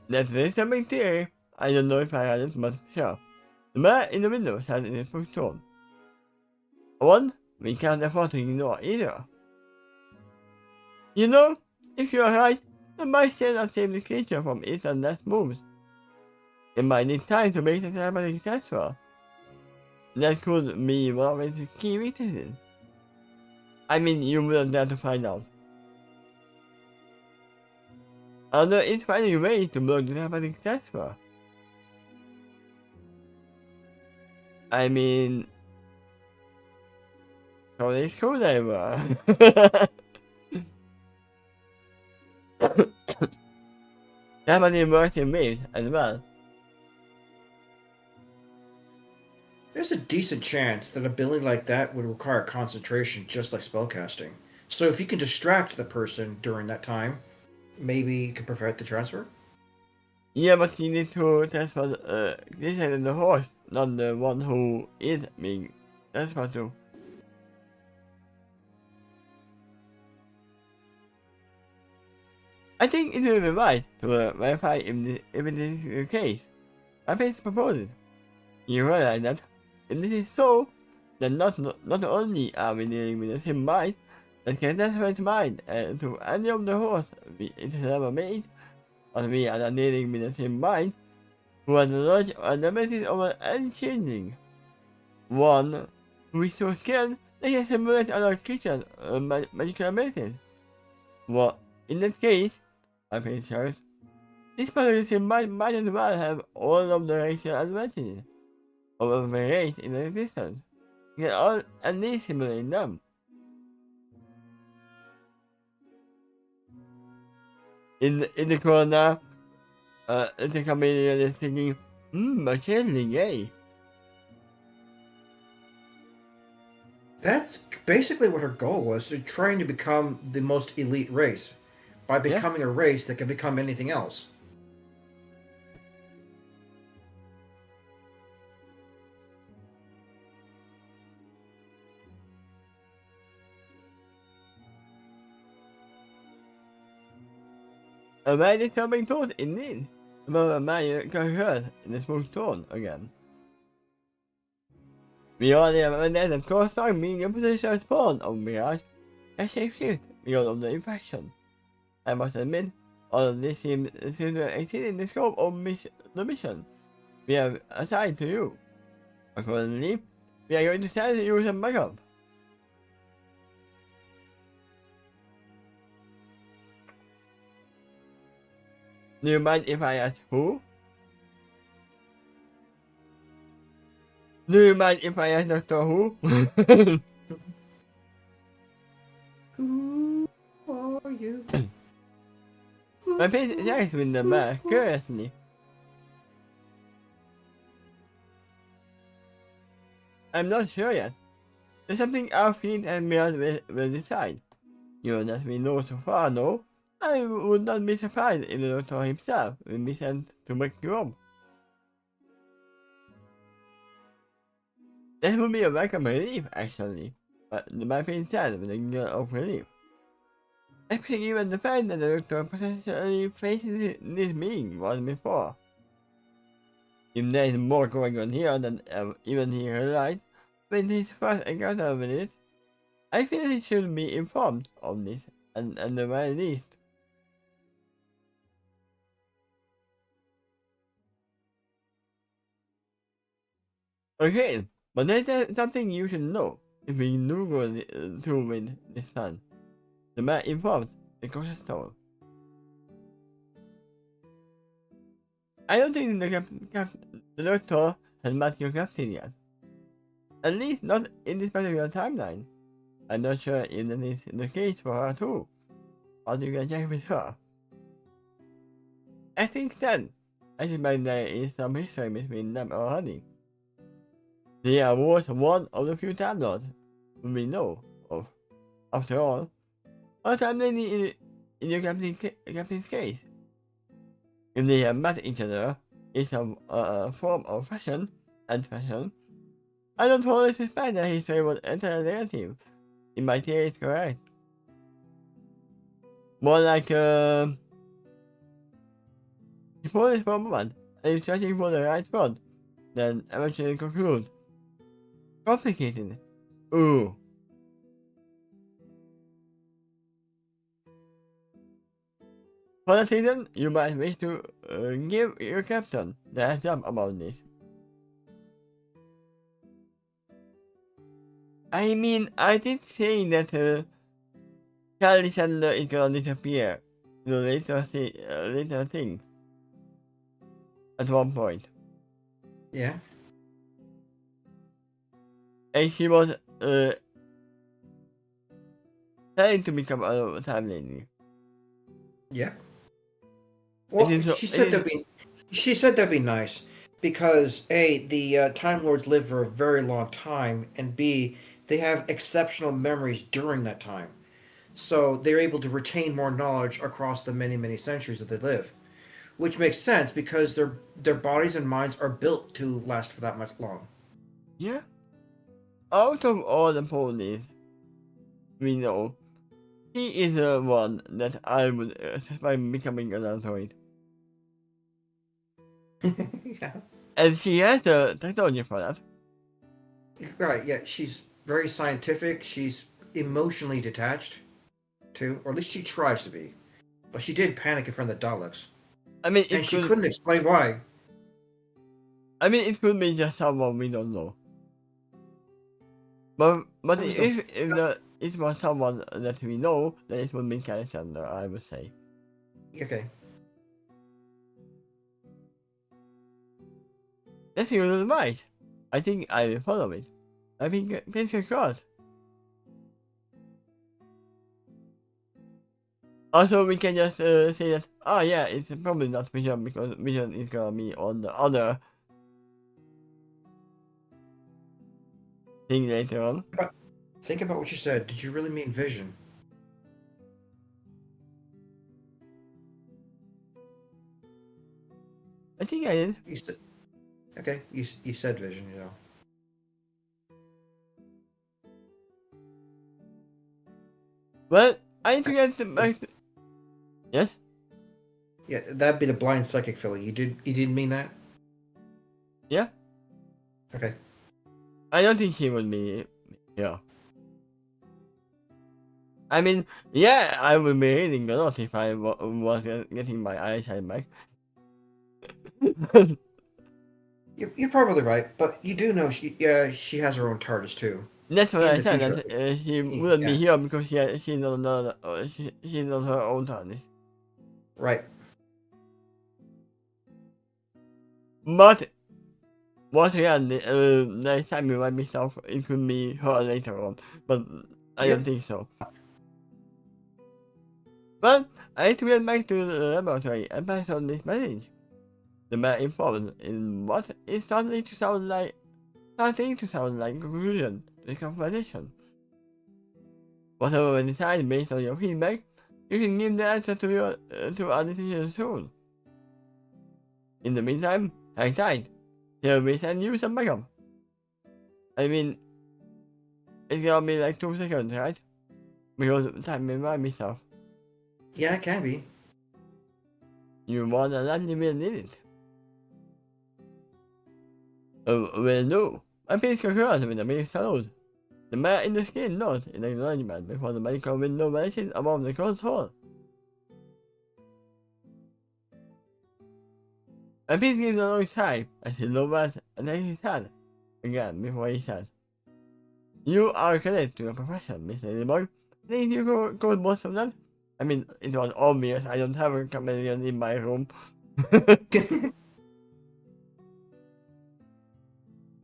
That's a something theory. I don't know if I had it, but sure. The man in the window has in his bookstore. One we can't afford to ignore either. You know, if you are right, the might still save the creature from its and last moves. It might need time to make the dramatic transfer. That could be one of its key weaknesses. I mean, you wouldn't dare to find out. Another is finding ways to block the dramatic transfer. I mean, so they screwdriver. Dramatic works in waves as well. There's a decent chance that a ability like that would require concentration, just like spellcasting. So if you can distract the person during that time, maybe you can prevent the transfer. Yeah, but you need to transfer this is the horse, not the one who is being transferred to. I think it will be right to verify if it is the case. My face proposes. You realize that if this is so, then not only are we dealing with the same mind that can transfer its mind to any of the horse it has ever made, but we are not dealing with the same mind who has the knowledge and abilities of an unchanging one who is so skilled they can simulate other creatures' magical abilities. Well, in that case, my face shows, this person might as well have all of the racial advantages of every race in existence. You can all at least simulate them. In the corner, The chameleon is thinking, occasionally gay. That's basically what her goal was. So trying to become the most elite race by Yeah. becoming a race that can become anything else. A very disturbing thought indeed. About a man got hurt in the smooth stone again. We already have a net of course are being in position of spawn of Mirage and shapeshift because of the infection. I must admit, all of this seems to exceed in the scope of the mission we have assigned to you. Accordingly, we are going to send you some backup. Do you mind if I ask who? Do you mind if I ask Doctor Who? Who are you? My face is with the back, curiously. I'm not sure yet. There's something our fleet and beyond will decide. Given that we know so far, though, I would not be surprised if the Doctor himself will be sent to back you up. That would be a welcome relief, actually. But my face said with a giggle of relief. Especially given the fact that the Doctor potentially faces this being once before. If there is more going on here than even he realized with his first encounter with it, I feel he should be informed of this, and at the very least. Okay, but there's something you should know if we do go through with this plan. The man involved the cautious tone. I don't think the Doctor has met your captain yet. At least not in this particular timeline. I'm not sure if that is the case for her too. Or you can check with her. I think then, I suspect there is some history between them already. They are worth one of the few Time Lords we know of. After all, what time they need in your captain's case? If they have met each other in some form of fashion, I don't totally suspect that history was entirely negative. If my theory is correct. More like, before this moment, I'm searching for the right spot, then eventually conclude. Complicated. Ooh. For that reason, you might wish to give your captain the heads up about this. I mean, I did say that Charlie Sandler is gonna disappear. The later thing. At one point. Yeah. And she was trying to become a time lady. Yeah. Well, she said that'd be nice because A, the Time Lords live for a very long time, and B, they have exceptional memories during that time. So they're able to retain more knowledge across the many, many centuries that they live. Which makes sense because their bodies and minds are built to last for that much long. Yeah. Out of all the ponies we know, she is the one that I would suspect becoming an android. Yeah. And she has the technology for that. Right, yeah, she's very scientific, she's emotionally detached, too. Or at least she tries to be. But she did panic in front of the Daleks. I mean, And she couldn't explain why. it could be just someone we don't know. But if it was someone that we know, then it would be Alexander, I would say. Okay. That's your advice. I think I will follow it. I think fingers crossed. Also, we can just say that, oh yeah, it's probably not Vision because Vision is gonna be on the other thing later on. Think about what you said. Did you really mean Vision? I think I did. You said okay. You said Vision. You know. Well, I need to get back to... Yes? Yeah, that'd be the blind psychic Philly. You didn't mean that? Yeah? Okay. I don't think he would be here. I mean, yeah, I would be reading a lot if I was getting my eyesight back. You're probably right, but you do know she has her own TARDIS too. That's what In I the said, future. that she wouldn't be Yeah. here because she's on another, she's on her own TARDIS. Right. But, once again, next time we might be stuff, it could be her later on. But I don't think so. But I need to get back to the laboratory and pass on this message. The man informed in what is starting to sound like a conclusion to this conversation. Whatever we decide based on your feedback, you can give the answer to your to our decision soon. In the meantime, hang tight. Till we send you some backup. I mean, it's gonna be like 2 seconds, right? Because time might be stuff. Yeah, it can be. You more than likely will need it. Will do. My face concurs with the brief salute. The man in the skin nods in acknowledgement before the medical window vanishes above the console. And Pete gives a long sigh as he lowers and takes his hand again before he says, "You are connected to your profession, Miss Ladybug. I think you could most of that. I mean, it was obvious I don't have a chameleon in my room."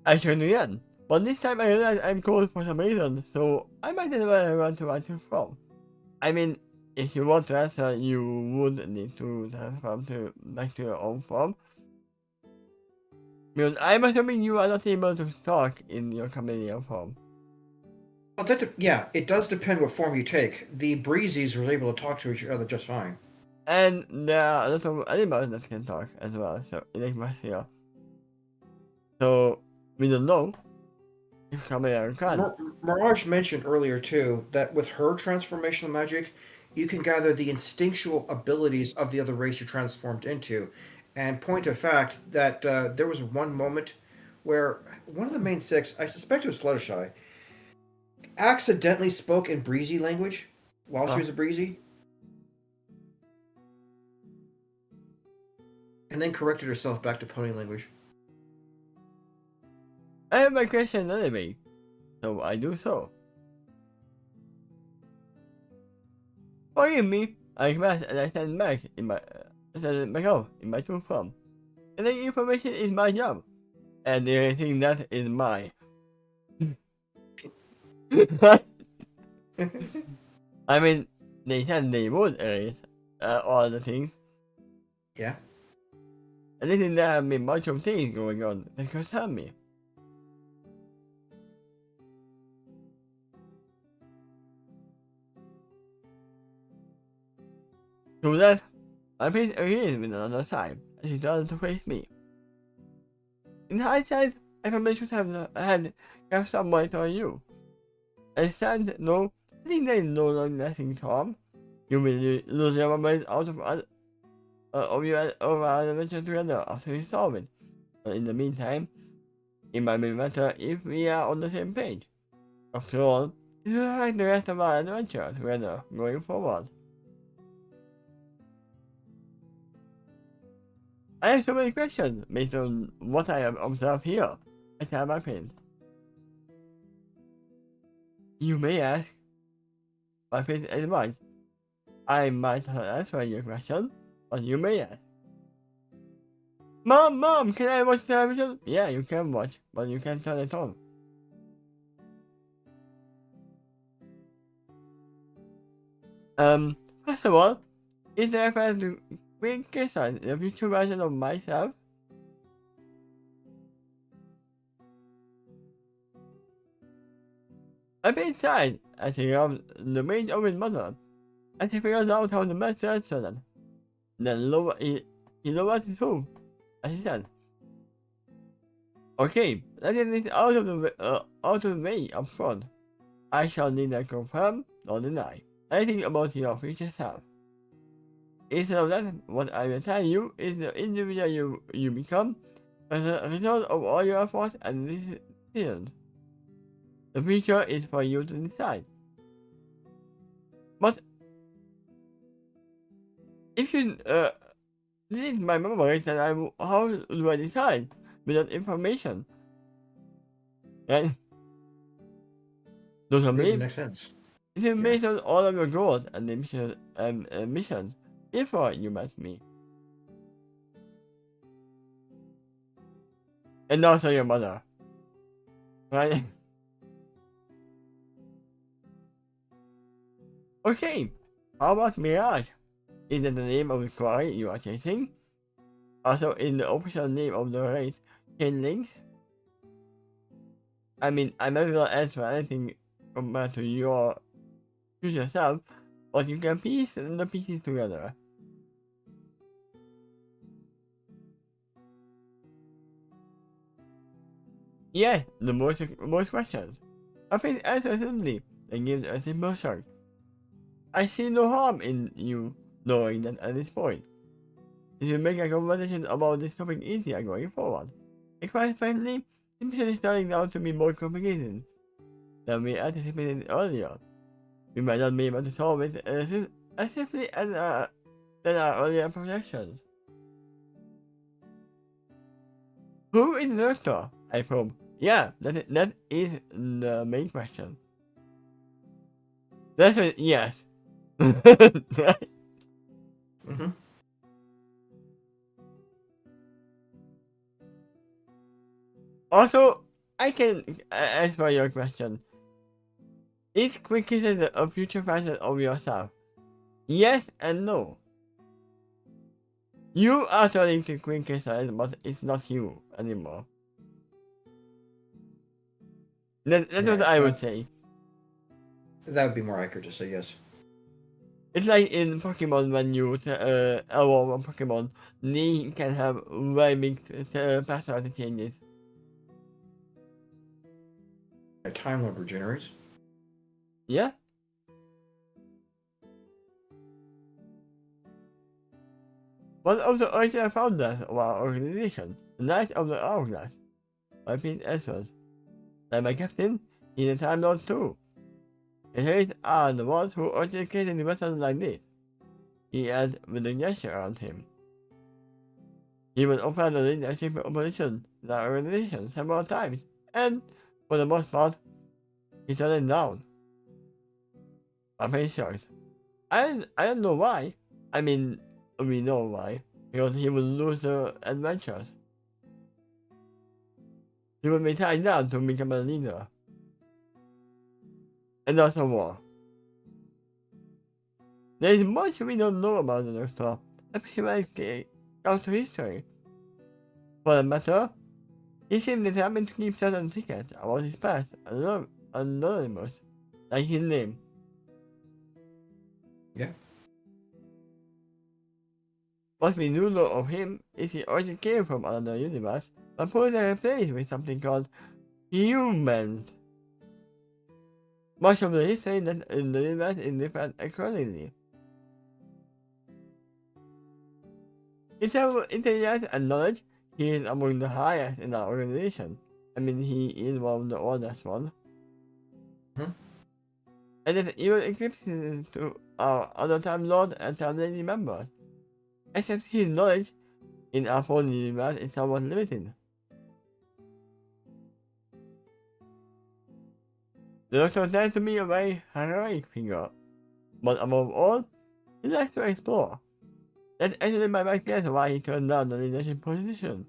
I turned again, but this time I realized I'm cold for some reason, so I might as well run to what you're from. I mean, if you want to answer, you would need to transform back to your own form. Because I'm assuming you are not able to talk in your chameleon form. Well, yeah, it does depend what form you take. The Breezies were able to talk to each other just fine. And there are a lot of animals that can talk as well, so in Equestria. So, we don't know if chameleon can. Mirage mentioned earlier too that with her transformational magic, you can gather the instinctual abilities of the other race you transformed into. And point of fact that there was one moment where one of the main six, I suspect it was Fluttershy, accidentally spoke in Breezy language while she was a Breezy, and then corrected herself back to Pony language. I have my question anyway, so I do so. Forgive me, I must and I stand back in my in my true form. Getting information is my job, and anything that is mine. I mean, they said they would erase all the things. Yeah. And I think there have been a bunch of things going on that concern me. To that, my face agrees with another side, as he does to face me. In hindsight, I probably should have have someone on you. I stand no, I think there is no long lasting charm. You will lose your memories out of your adventure together after you solve it. But in the meantime, it might be better if we are on the same page. After all, it will affect the rest of our adventure together going forward. I have so many questions based on what I have observed here. I have my pen. You may ask, my face is right. I might not answer your question, but you may ask. Mom, can I watch television? Yeah, you can watch, but you can't turn it on. First of all, is there a reference to Quill, the future version of myself? I've been sad as he loves the range of his mother, and he figures out how to master that. Then he lowers his hoof, as he said. Okay, let's get this out of the way up front. I shall neither confirm nor deny anything about your future self. Instead of that, what I will tell you is the individual you become as a result of all your efforts and decisions. The future is for you to decide. But if you delete my memory, then how do I decide without information? Right? Doesn't Really believe makes sense. it is based on all of your goals and missions before you met me. And also your mother. Right? Okay, how about Mirage? Is that the name of the quarry you are chasing? Also, is the official name of the race Chain Links? I mean, I'm not gonna answer anything compared to your future self, but you can piece the pieces together. Yes, the most questions. I think answer simply and give a simple shrug. I see no harm in you knowing that at this point. It will make a conversation about this topic easier going forward. And quite frankly, the mission is starting out to be more complicated than we anticipated earlier. We might not be able to solve it as simply as than our earlier projections. Who is the doctor? I probe. Yeah, that is the main question. That's it, yes. Mm-hmm. Also, I can answer your question. Is criticism a future version of yourself? Yes and no. You are starting to criticize, but it's not you anymore. That's what Right. I would say. That would be more accurate to say yes. It's like in Pokemon when you evolve a Pokemon, they can have very big personality changes. A Time Lord regenerates. Yeah? One of the original founders of our organization, the Knight of the Hourglass, by Pete Edwards. Like my captain, he's a Time Lord too. And his are the ones who orchestrated weapons like this. He adds with a gesture around him. He was offered the leadership position in our organization several times, and for the most part, he turned it down. I'm pretty sure. I don't know why. I mean, we know why. Because he would lose the adventures. He would be tied down to become a leader. And also war. There is much we don't know about the Doctor, especially comes to history. For that matter, he seemed determined to keep certain secrets about his past anonymous, like his name. Yeah. What we do know of him is he origin came from another universe, but put in place with something called humans. Much of the history that in the universe is different accordingly. In terms of intelligence and knowledge, he is among the highest in our organization. I mean, he is one of the oldest ones. Hmm? And it even eclipses to our other Time Lord and Time Lady members. Except his knowledge in our fallen universe is somewhat limited. The Doctor tends to be a very heroic figure, but above all, he likes to explore. That's actually my best guess why he turned down the leadership position.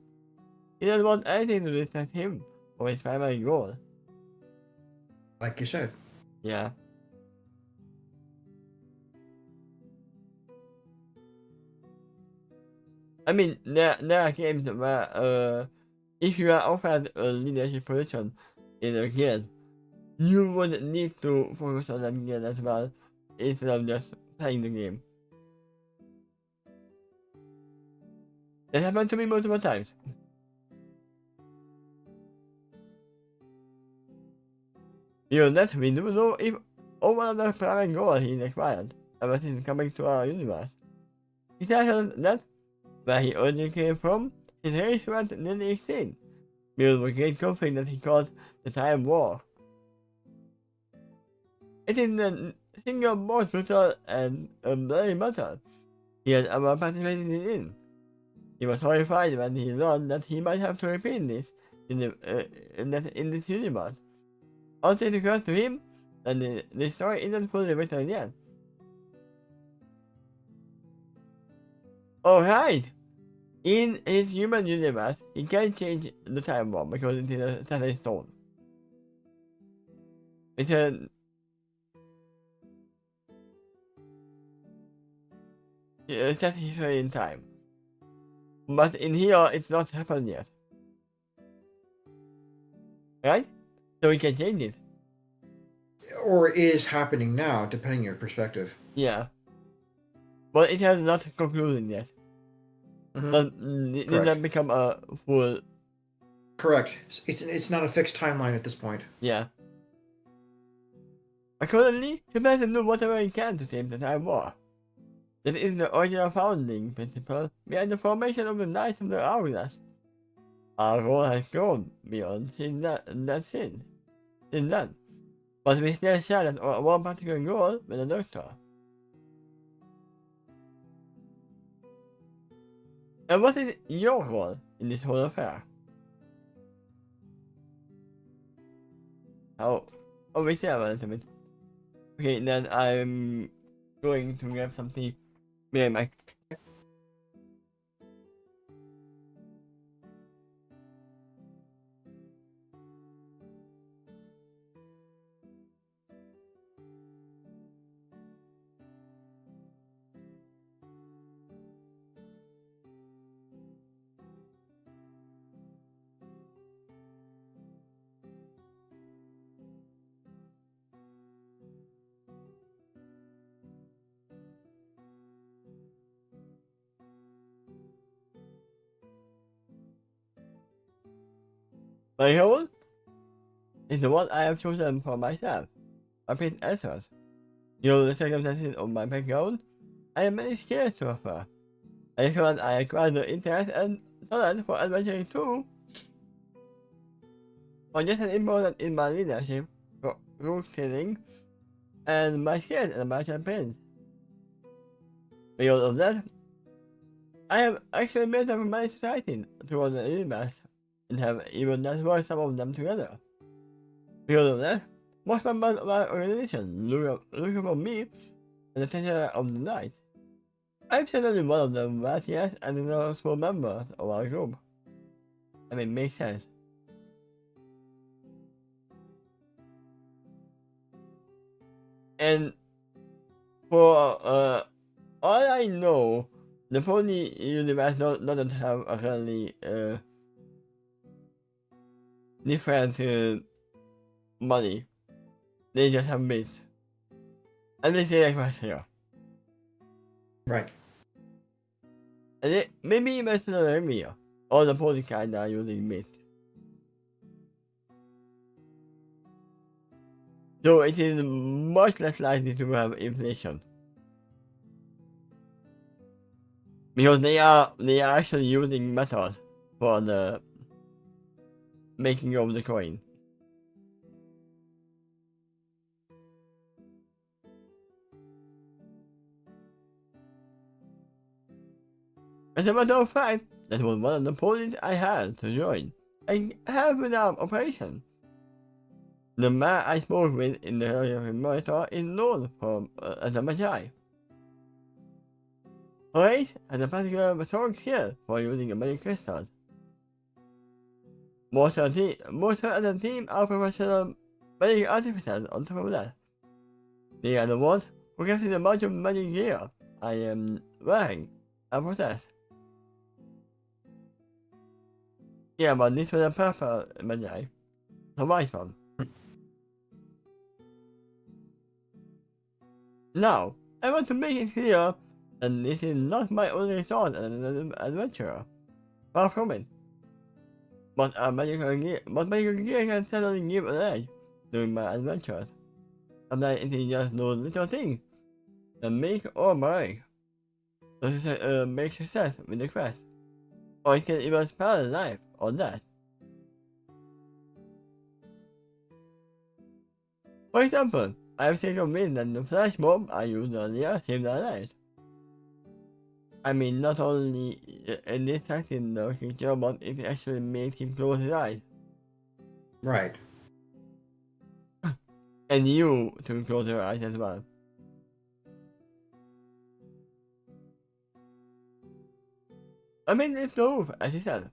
He doesn't want anything to distract him from his primary goal. Like you said. Yeah. I mean, there are games where if you are offered a leadership position in a guild, you would need to focus on that guild as well, instead of just playing the game. It happened to me multiple times. You know that we do know if all one of the primary goals is acquired ever since coming to our universe. He tells us that where he originally came from, his race went nearly extinct, because of a great conflict that he called the Time War. It is the single most brutal and bloody battle he has ever participated in. He was horrified when he learned that he might have to repeat this in this universe. Also, it occurs to him that the story isn't fully written yet. Alright! In his human universe, he can change the time bomb because it is a set in stone. It's a set history in time. But in here, it's not happened yet. Right? So we can change it. Or is happening now, depending on your perspective. Yeah. But it has not concluded yet. It did not become a full... Correct. It's not a fixed timeline at this point. Yeah. Accordingly, he plans to do whatever he can to save the Time War. That is the original founding principle behind the formation of the Knights of the Hourglass. Our role has grown beyond since then. But we still share that one particular goal with the Doctor. And what is your role in this whole affair? Oh, we still have a little bit. Okay, then I'm going to grab something. Yeah, Mike. My role is the one I have chosen for myself. I pick answers. You know the circumstances of my background. I have many skills to offer. I found I acquired the interest and talent for adventuring too. But just as important in my leadership, route killing, and my skills as a merchant prince. Because of that, I have actually made up my society towards the universe and have even networked some of them together. Because of that, most members of our organization look upon me as the treasurer of the night. I'm certainly one of the wealthiest and resourceful members of our group. I mean, makes sense. And for all I know, the pony universe doesn't have a really different money. They just have bits. And they say like right here. Right. And maybe even Arabia, or the pony kind are using bits. So it is much less likely to have inflation. Because they are actually using metals for the making of the coin. As a matter of fact, that was one of the ponies I had to join. I have without operation. The man I spoke with in the area of monitor is known for as a Magi. Horace has a particular strong skill for using magic crystals. Most of the team are professional magic artificers on top of that. They are the ones who crafted a bunch of magic gear I am wearing and possess. Yeah, but this was a purple Magi. The white one. Now, I want to make it clear that this is not my only thought as an adventurer. Far from it. But magical gear can suddenly give an edge during my adventures. Sometimes it is just those little things that make or break. Make success with the quest. Or it can even spell life or death. For example, I have taken wind that the flash bomb I used earlier saved our lives. I mean, not only in distracting the creature, but it actually made him close his eyes. Right. And you to close your eyes as well. I mean, it's true, as you said.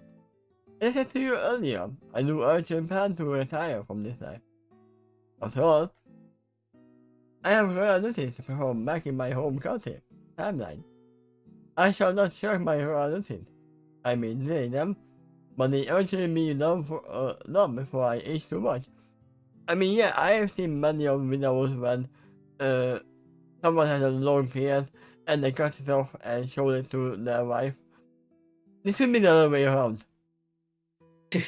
As I said to you earlier, I do urgently plan to retire from this life. After all, I have royal duties to perform back in my home country, timeline. I shall not shirk my royal duties. I may delay them, but they urgently be done before I age too much. I mean, yeah, I have seen many of videos when someone has a long beard and they cut it off and show it to their wife. This should be the other way around. Okay.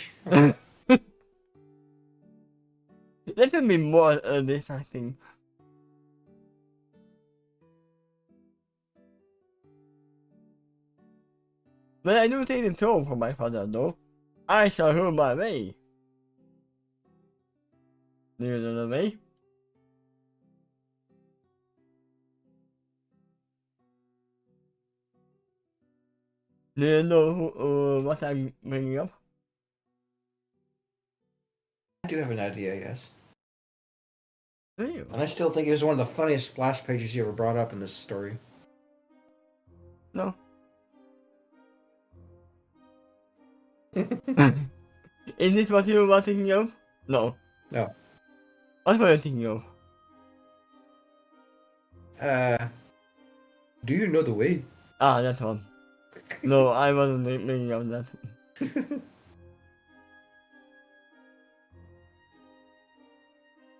That should be more distracting. But I do take the throne from my father, though. I shall rule my way. Do you know the way? Do you know what I'm bringing up? I do have an idea, yes. Do you? And I still think it was one of the funniest splash pages you ever brought up in this story. No. Is this what you were thinking of? No. No. What were you thinking of? Do you know the way? Ah, that one. No, I wasn't thinking of that.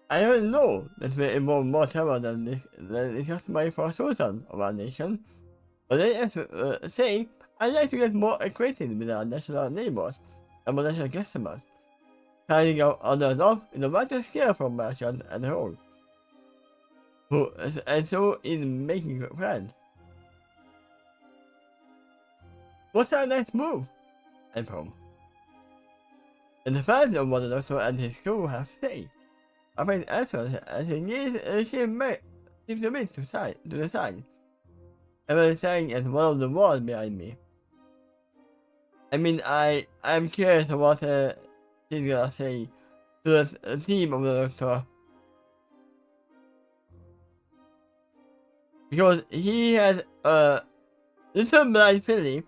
I don't know that we involve more trouble than this than is customary for a sultan of our nation. But let us say, I'd like to get more acquainted with our national neighbors and potential customers, finding out others off in a wider scale from merchants and whole. And so in making friends. What's our next move? And from. And the fans of what the doctor and his crew have to say. I find answers as he seems to me to the side. And was saying at one of the walls behind me. I mean, I'm curious what he's gonna say to the team of the doctor. Because he has a little blind filly,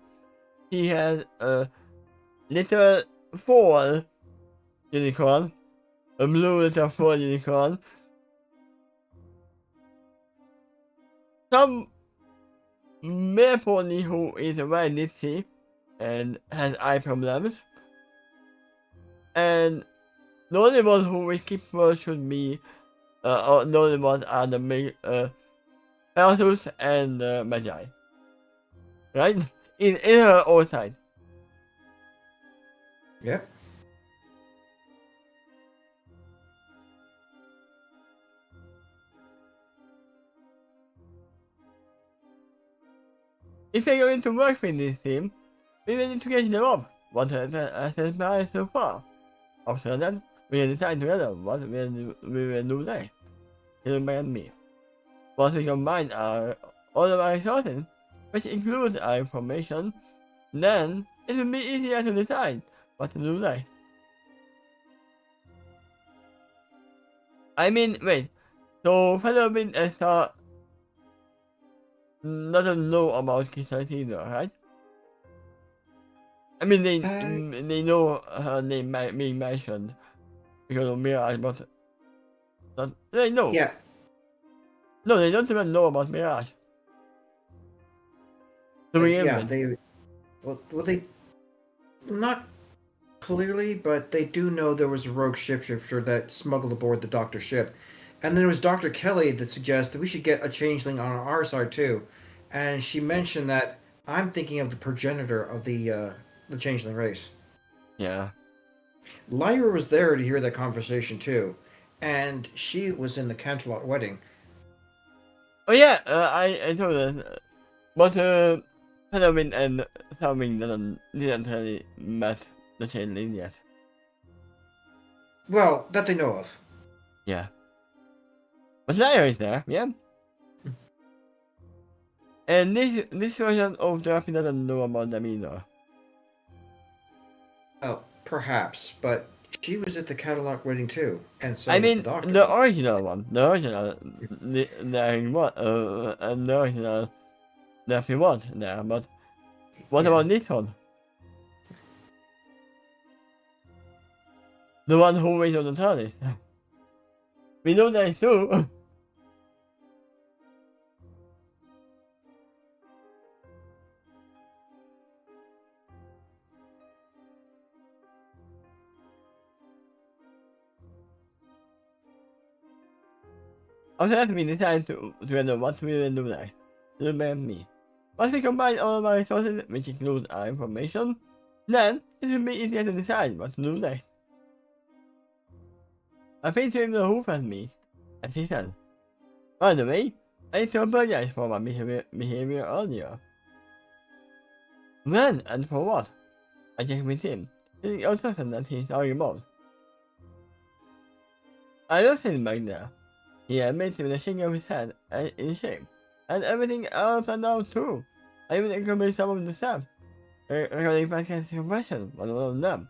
he has a little foal unicorn, a blue little foal unicorn, some male pony who is very ditzy and has eye problems, and the only ones who we keep first should be, or the only ones are the big, Pegasus and Magi. Right? In her own side. Yep. If we're going to work with this team, we will need to catch them up. What has transpired so far? After that, we will decide together what we will do next. You and me. Once we combine all of our resources, which includes our information, then it will be easier to decide what to do next. I mean, wait. So Fellow Wind and Star doesn't know about Kisarati either, right? I mean, they know her name being mentioned because of Mirage, but they know. Yeah. No, they don't even know about Mirage. To begin Yeah, with. they. Well, they. Not clearly, but they do know there was a rogue shapeshifter that smuggled aboard the Doctor ship. And then it was Dr. Kelly that suggested we should get a changeling on our side too. And she mentioned that I'm thinking of the progenitor of the changeling race. Yeah. Lyra was there to hear that conversation too, and she was in the Canterlot wedding. Oh yeah, I told her, but Halloween and Halloween didn't really met the changeling yet. Well, that they know of. Yeah. But Lyra is there, yeah. And this version of Draft doesn't know about them either. Oh, perhaps, but she was at the Canterlot wedding too, and so I was the mean, Doctor. the original one, the original, and the original Draft was there, but what Yeah. about this one? The one who waits on the TARDIS. We know that is true. After that, we decided to enter what we will do next. Remember me. Once we combine all of our resources, which includes our information, then it will be easier to decide what to do next. I faced him the hoof at me, as he said. By the way, I need to apologize for my behavior earlier. When and for what? I checked with him, feeling uncertain that he's sorry about. I looked at him back there. He admitted with a shake of his head in shame, and everything else turned out too. I even encouraged some of the staff. Regarding Pascal's confession was one of them.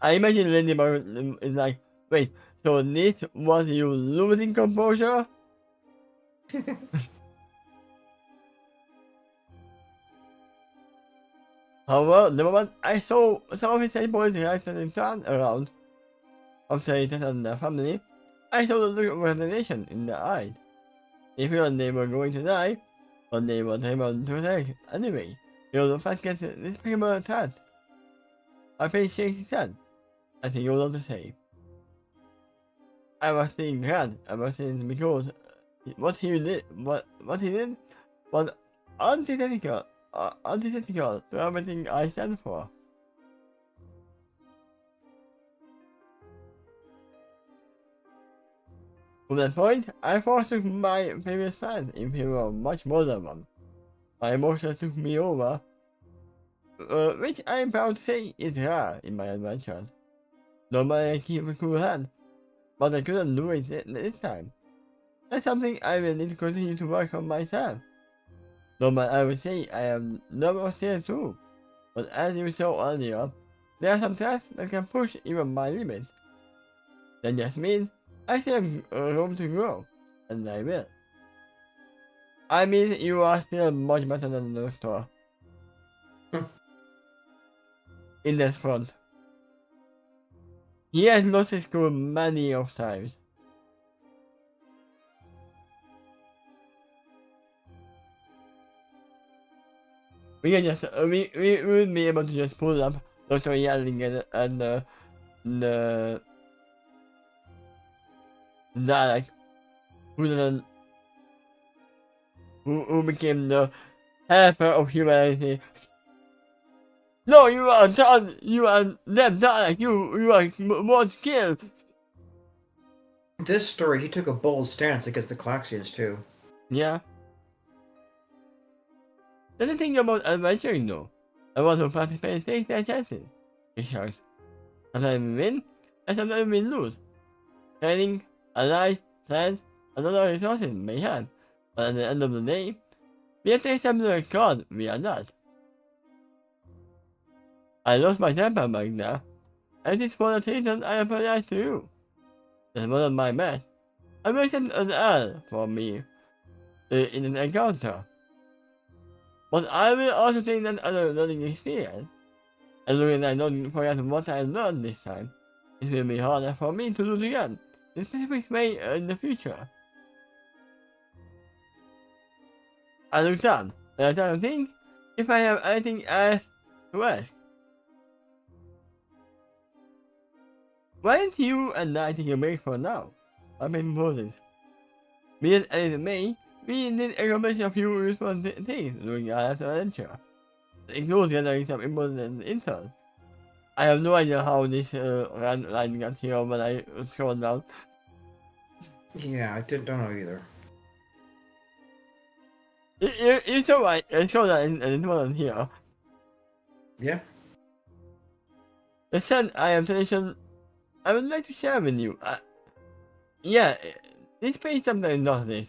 I imagine Lady Bird is like, wait, so this was you losing composure? However, the moment I saw some of his boys reacting and turned around after he settled their family, I saw the look of resignation in their eyes. They felt they were going to die, but they were able to take anyway. The fact gets despicable attack. My face shakes his head, as he goes on to say. I was seeing glad about it because what he did was antithetical to everything I stand for. From that point, I forsook my previous plans in favor of much more than one. My emotions took me over, which I am proud to say is rare in my adventures. Normally I keep a cool head, but I couldn't do it this time. That's something I will need to continue to work on myself. Normally I would say I am never still too, but as you saw earlier, there are some tasks that can push even my limits. That just means I still have room to grow, and I will. I mean, you are still much better than the doctor. In this front. He has lost his crew many of times. We can just, we would be able to just pull up Dr. Yelling and the Dalek, who became the helper of humanity. No, you are done. You are them Dalek. You are more skilled. This story, he took a bold stance against the Claxians too. Yeah. That's the thing about adventuring though. I want to participate and take their chances. Because sometimes we win, and sometimes we lose. Training, allies, plans, and other resources may help, but at the end of the day, we have to accept the record we are not. I lost my temper back there, and it is for the reason I apologize to you. That wasn't my best. I will accept an L for me in an encounter. But I will also take that as a learning experience. As long as I don't forget what I learned this time, it will be harder for me to do it again, in a specific way in the future. I look down, and I try to think if I have anything else to ask. why don't you and I take a break for now? I've been proposed. Me and Alice and May, we did accomplish a few useful things during our last adventure. Including gathering some important intel. I have no idea how this line got here when I scrolled down. Yeah, I don't know either. You're so right. I saw that and it wasn't here. Yeah. The said I am tradition I would like to share with you. Yeah, this page sometimes does this.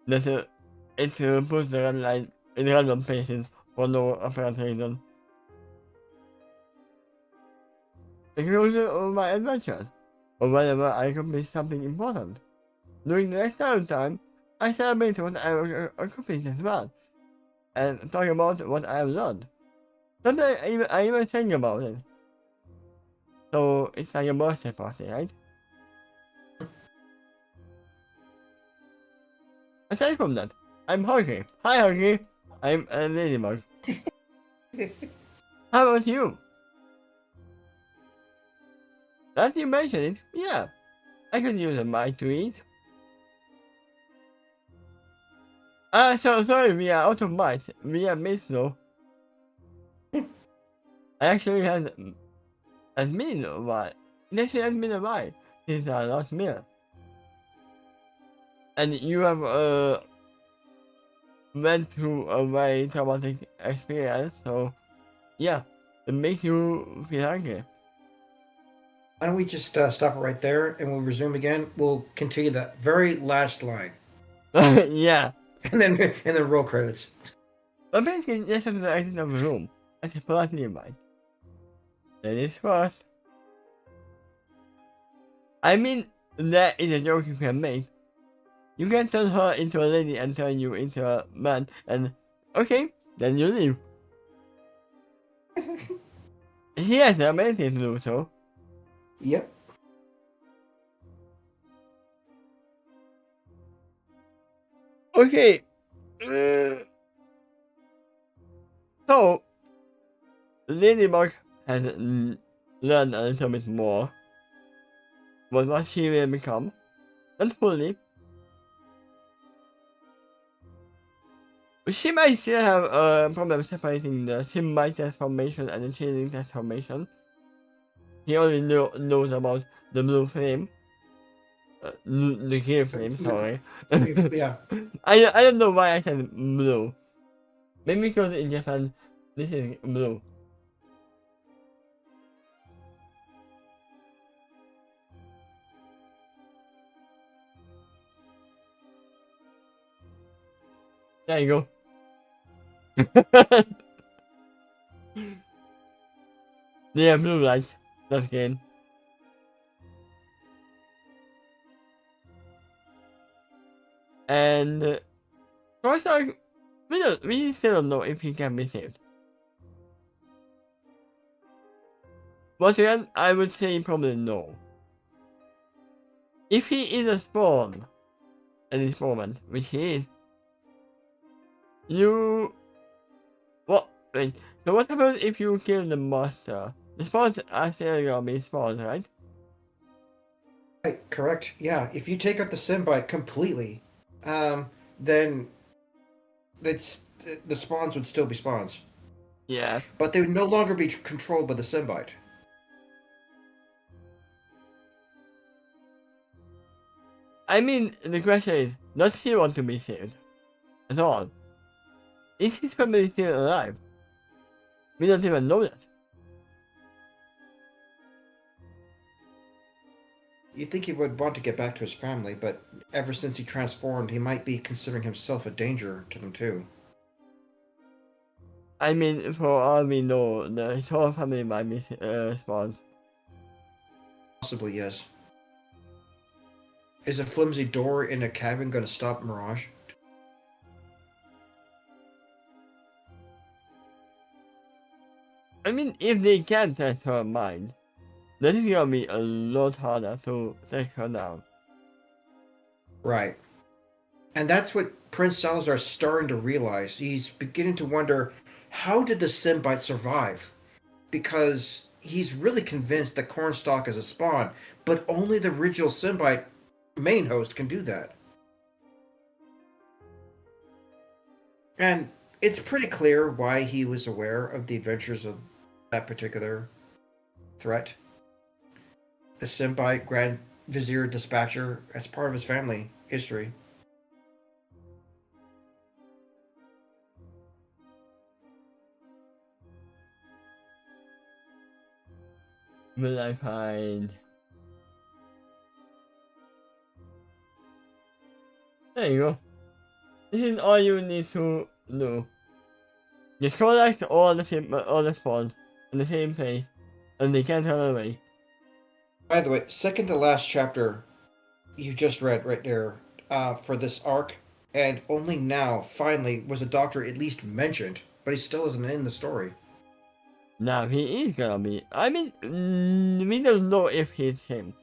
It puts the red line in random places for no apparent reason. The conclusion of my adventures, or whenever I accomplish something important. During the next time, I celebrate what I accomplished as well, and talk about what I have learned. Sometimes I even think about it. So it's like a birthday party, right? Aside from that, I'm hungry. Hi, hungry. I'm a ladybug. How about you? That you mentioned it, yeah. I could use a bite to eat. So sorry, we are out of bites. We are missed though. I actually had a meal while. It actually has been a while since our last meal. And you have went through a very traumatic experience, so yeah, it makes you feel hungry. Why don't we just stop it right there and we'll resume again? We'll continue that very last line. Yeah. And then roll credits. But basically, just to the exit of the room, as a politely invite. Ladies first. I mean, that is a joke you can make. You can turn her into a lady and turn you into a man, and okay, then you leave. She has the ability to do so. Yep. Okay. So, Ladybug has learned a little bit more about what she will become. Not fully. She might still have a problem separating the symbiote transformation and the changing transformation. He only knows about the blue flame. The green flame, sorry. Yeah. I don't know why I said blue. Maybe because in Japan, this is blue. There you go. Yeah, blue lights. That's good. And Rockstar, we still don't know if he can be saved. Once again, I would say probably no. If he is a spawn at this moment, which he is, you... What? Wait, so what happens if you kill the monster? The spawns are still gonna be spawns, right? Right, correct. Yeah. If you take out the symbiote completely, then it's the spawns would still be spawns. Yeah. But they would no longer be controlled by the symbiote. I mean, the question is, does he want to be saved? At all? Is his family still alive? We don't even know that. You'd think he would want to get back to his family, but ever since he transformed, he might be considering himself a danger to them too. I mean, for all we know, his whole family might be spawned. Possibly, yes. Is a flimsy door in a cabin going to stop Mirage? I mean, if they can test her mind, then it's gonna be a lot harder to take her down. Right. And that's what Prince Salazar's starting to realize. He's beginning to wonder, how did the symbiote survive? Because he's really convinced that Cornstalk is a spawn, but only the original Symbiote main host can do that. And it's pretty clear why he was aware of the adventures of that particular threat. The Symbiote Grand Vizier Dispatcher as part of his family history. Will I find? There you go. This is all you need to do. Just collect all the spawns in the same place, and they can't run away. By the way, second to last chapter you just read right there for this arc, and only now, finally, was the Doctor at least mentioned, but he still isn't in the story. Now he is gonna be. I mean, we don't know if it's him.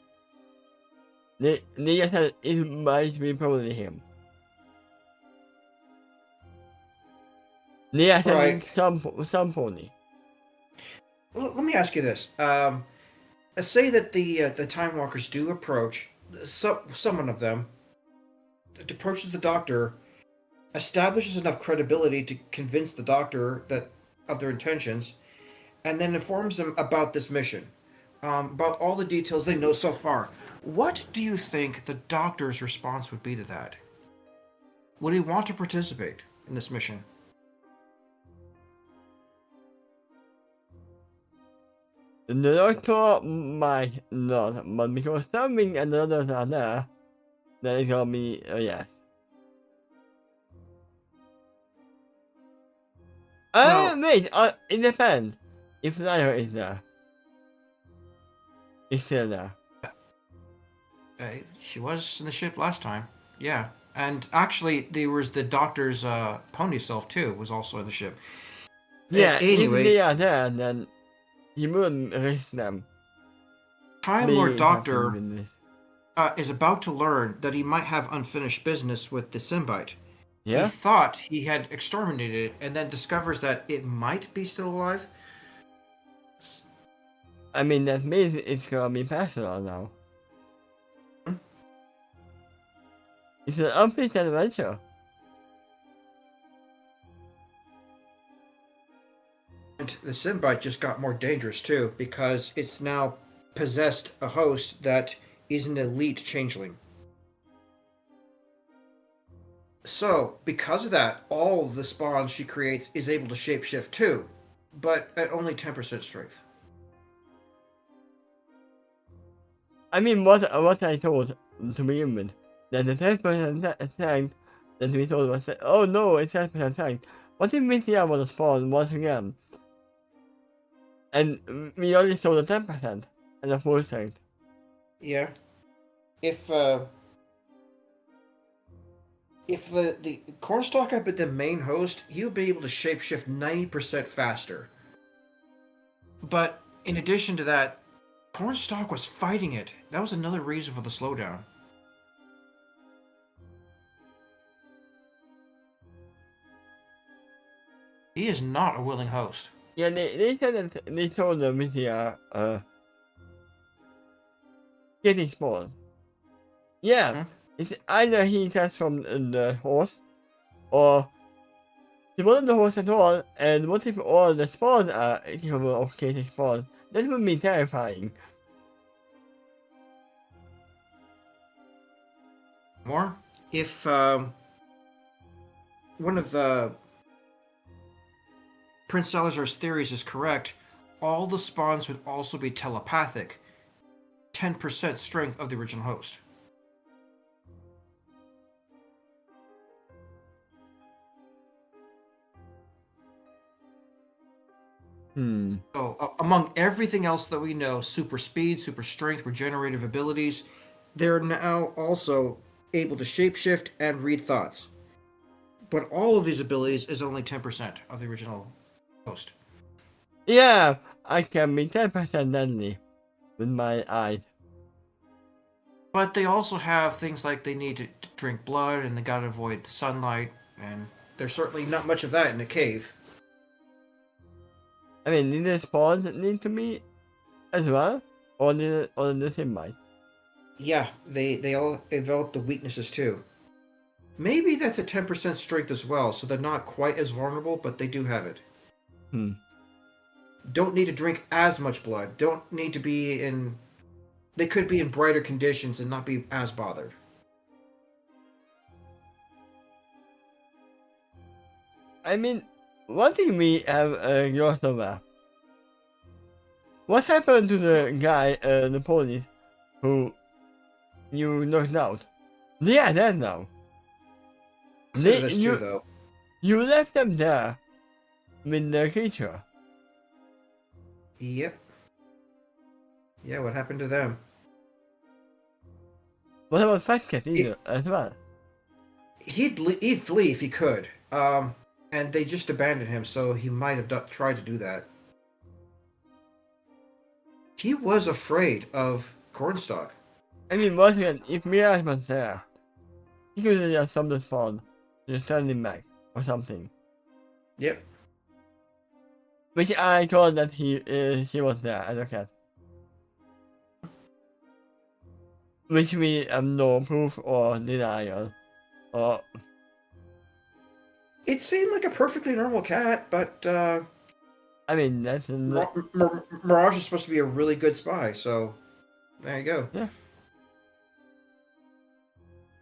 They just said it might be probably him. They are sending Right. some pony. Let me ask you this. Say that the Time Walkers do approach, someone of them approaches the Doctor, establishes enough credibility to convince the Doctor that of their intentions, and then informs them about this mission, about all the details they know so far. What do you think the Doctor's response would be to that? Would he want to participate in this mission? The doctor might not, but because something and the others are there, then it's gonna be a yes. Well, Wait, it depends. If Lyra is there. It's still there. she was in the ship last time. Yeah. And actually, there was the Doctor's pony self, too, was also in the ship. Yeah, if Anyway, they are there, then you wouldn't risk them. Time being Lord Doctor interacting with this. is about to learn that he might have unfinished business with the Symbiote. He Yeah? thought he had exterminated it, and then discovers that it might be still alive. I mean, that means it's gonna be personal now. Hmm? It's an unfinished adventure. And the Symbiote just got more dangerous too, because it's now possessed a host that is an elite changeling. So, because of that, all the spawns she creates is able to shapeshift too, but at only 10% strength. I mean, what I told to begin with, that the 10% strength that we told was that, oh no, it's 10% strength. What if we see about the spawn once again? And we only saw the 10% and the full strength. Yeah. If the Cornstalk had been the main host, you'd be able to shapeshift 90% faster. But in addition to that, Cornstalk was fighting it. That was another reason for the slowdown. He is not a willing host. Yeah, they said that they told them with the getting spawned. Yeah, Hmm? it's either he comes from the horse, or he wasn't the horse at all, and what if all the spawns are capable of getting spawned? That would be terrifying. More? If one of Prince Salazar's theories is correct, all the spawns would also be telepathic. 10% strength of the original host. So, among everything else that we know, super speed, super strength, regenerative abilities, they're now also able to shapeshift and read thoughts. But all of these abilities is only 10% of the original host. Yeah, I can be 10% deadly with my eyes. But they also have things like they need to drink blood and they gotta avoid sunlight, and there's certainly not much of that in a cave. I mean, did the spawns need to be as well, or the same mind? Yeah, they all develop the weaknesses too. Maybe that's a 10% strength as well, so they're not quite as vulnerable, but they do have it. Hmm. Don't need to drink as much blood. Don't need to be in. They could be in brighter conditions and not be as bothered. I mean, one thing we have glossed over. What happened to the guy, the police, who you knocked out? They are dead now. Consider They, this too, though. you left them there with the creature. Yep. Yeah, what happened to them? What about Fat Cat It- either, as well? He'd flee if he could. And they just abandoned him, so he might have tried to do that. He was afraid of Cornstalk. I mean, once again, if Mirage was there, he could have just stopped the spawn, just send him back, or something. Yep. Which I thought that she was there as a cat. Which we have no proof or denial. Or It seemed like a perfectly normal cat, but I mean, that's Mirage is supposed to be a really good spy, so there you go. yeah.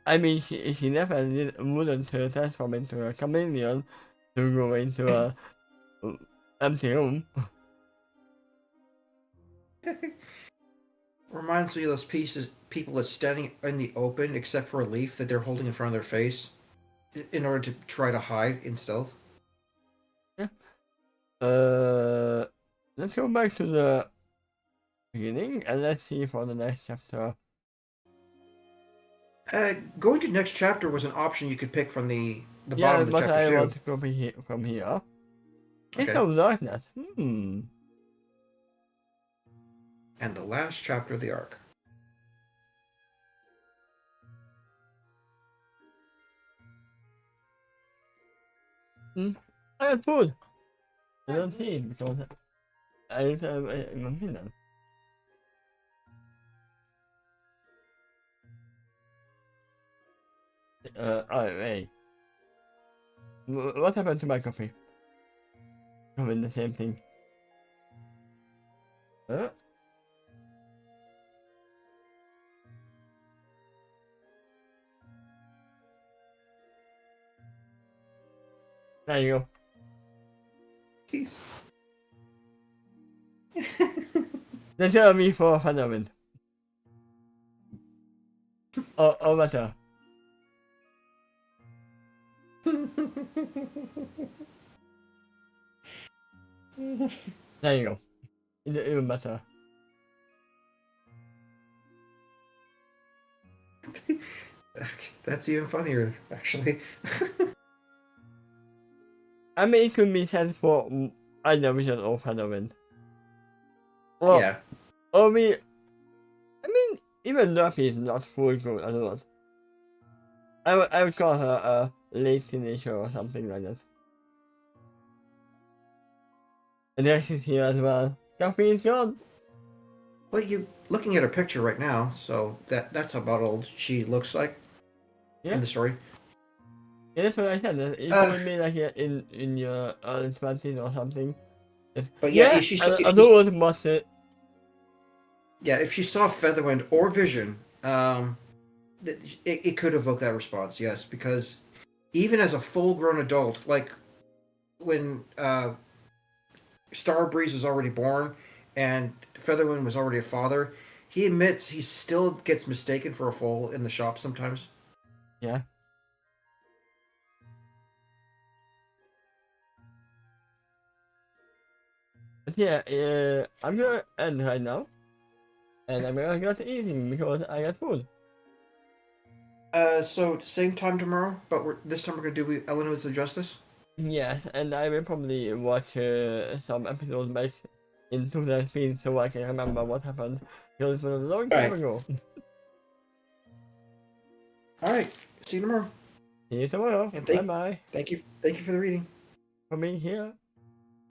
I mean, she never wouldn't transform into a chameleon to go into a empty room. Reminds me of those people that's standing in the open, except for a leaf that they're holding in front of their face, in order to try to hide in stealth. Yeah. Let's go back to the beginning and let's see for the next chapter. Going to next chapter was an option you could pick from the Yeah, bottom of the but chapter I too. want to go from here. It's Okay. no darkness. And the last chapter of the arc. I got food. I don't see it because I don't have my opinion. Wait. What happened to my coffee? Doing the same thing. Huh? There you go. Peace. That's gonna be for Thunderwind. Or better. There you go. Even better. That's even funnier, actually. I mean, it could be said for either Vision or Thunderwind. Well, Yeah. or I mean, even Luffy is not full good at all. I would call her a late teenager or something like that. And Rex is here as well. Coffee is gone. Well, you're looking at her picture right now, so that's about old she looks like Yeah. in the story. Yeah, that's what I said. That it would be like in your early 20s or something. But yeah, yeah, if she adult must it. yeah, if she saw Featherwind or Vision, it could evoke that response. Yes, because even as a full-grown adult, like when Starbreeze was already born and Featherwind was already a father, he admits he still gets mistaken for a foal in the shop sometimes. Yeah. But yeah, I'm gonna end right now. And I'm gonna go to eating because I got food. So same time tomorrow, but this time we're gonna do Eleanor's Justice. Yes, and I will probably watch some episodes back into the feed so I can remember what happened. Because it was a long time ago. Alright, see you tomorrow. See you tomorrow. And Bye bye. Thank you for the reading. For being here.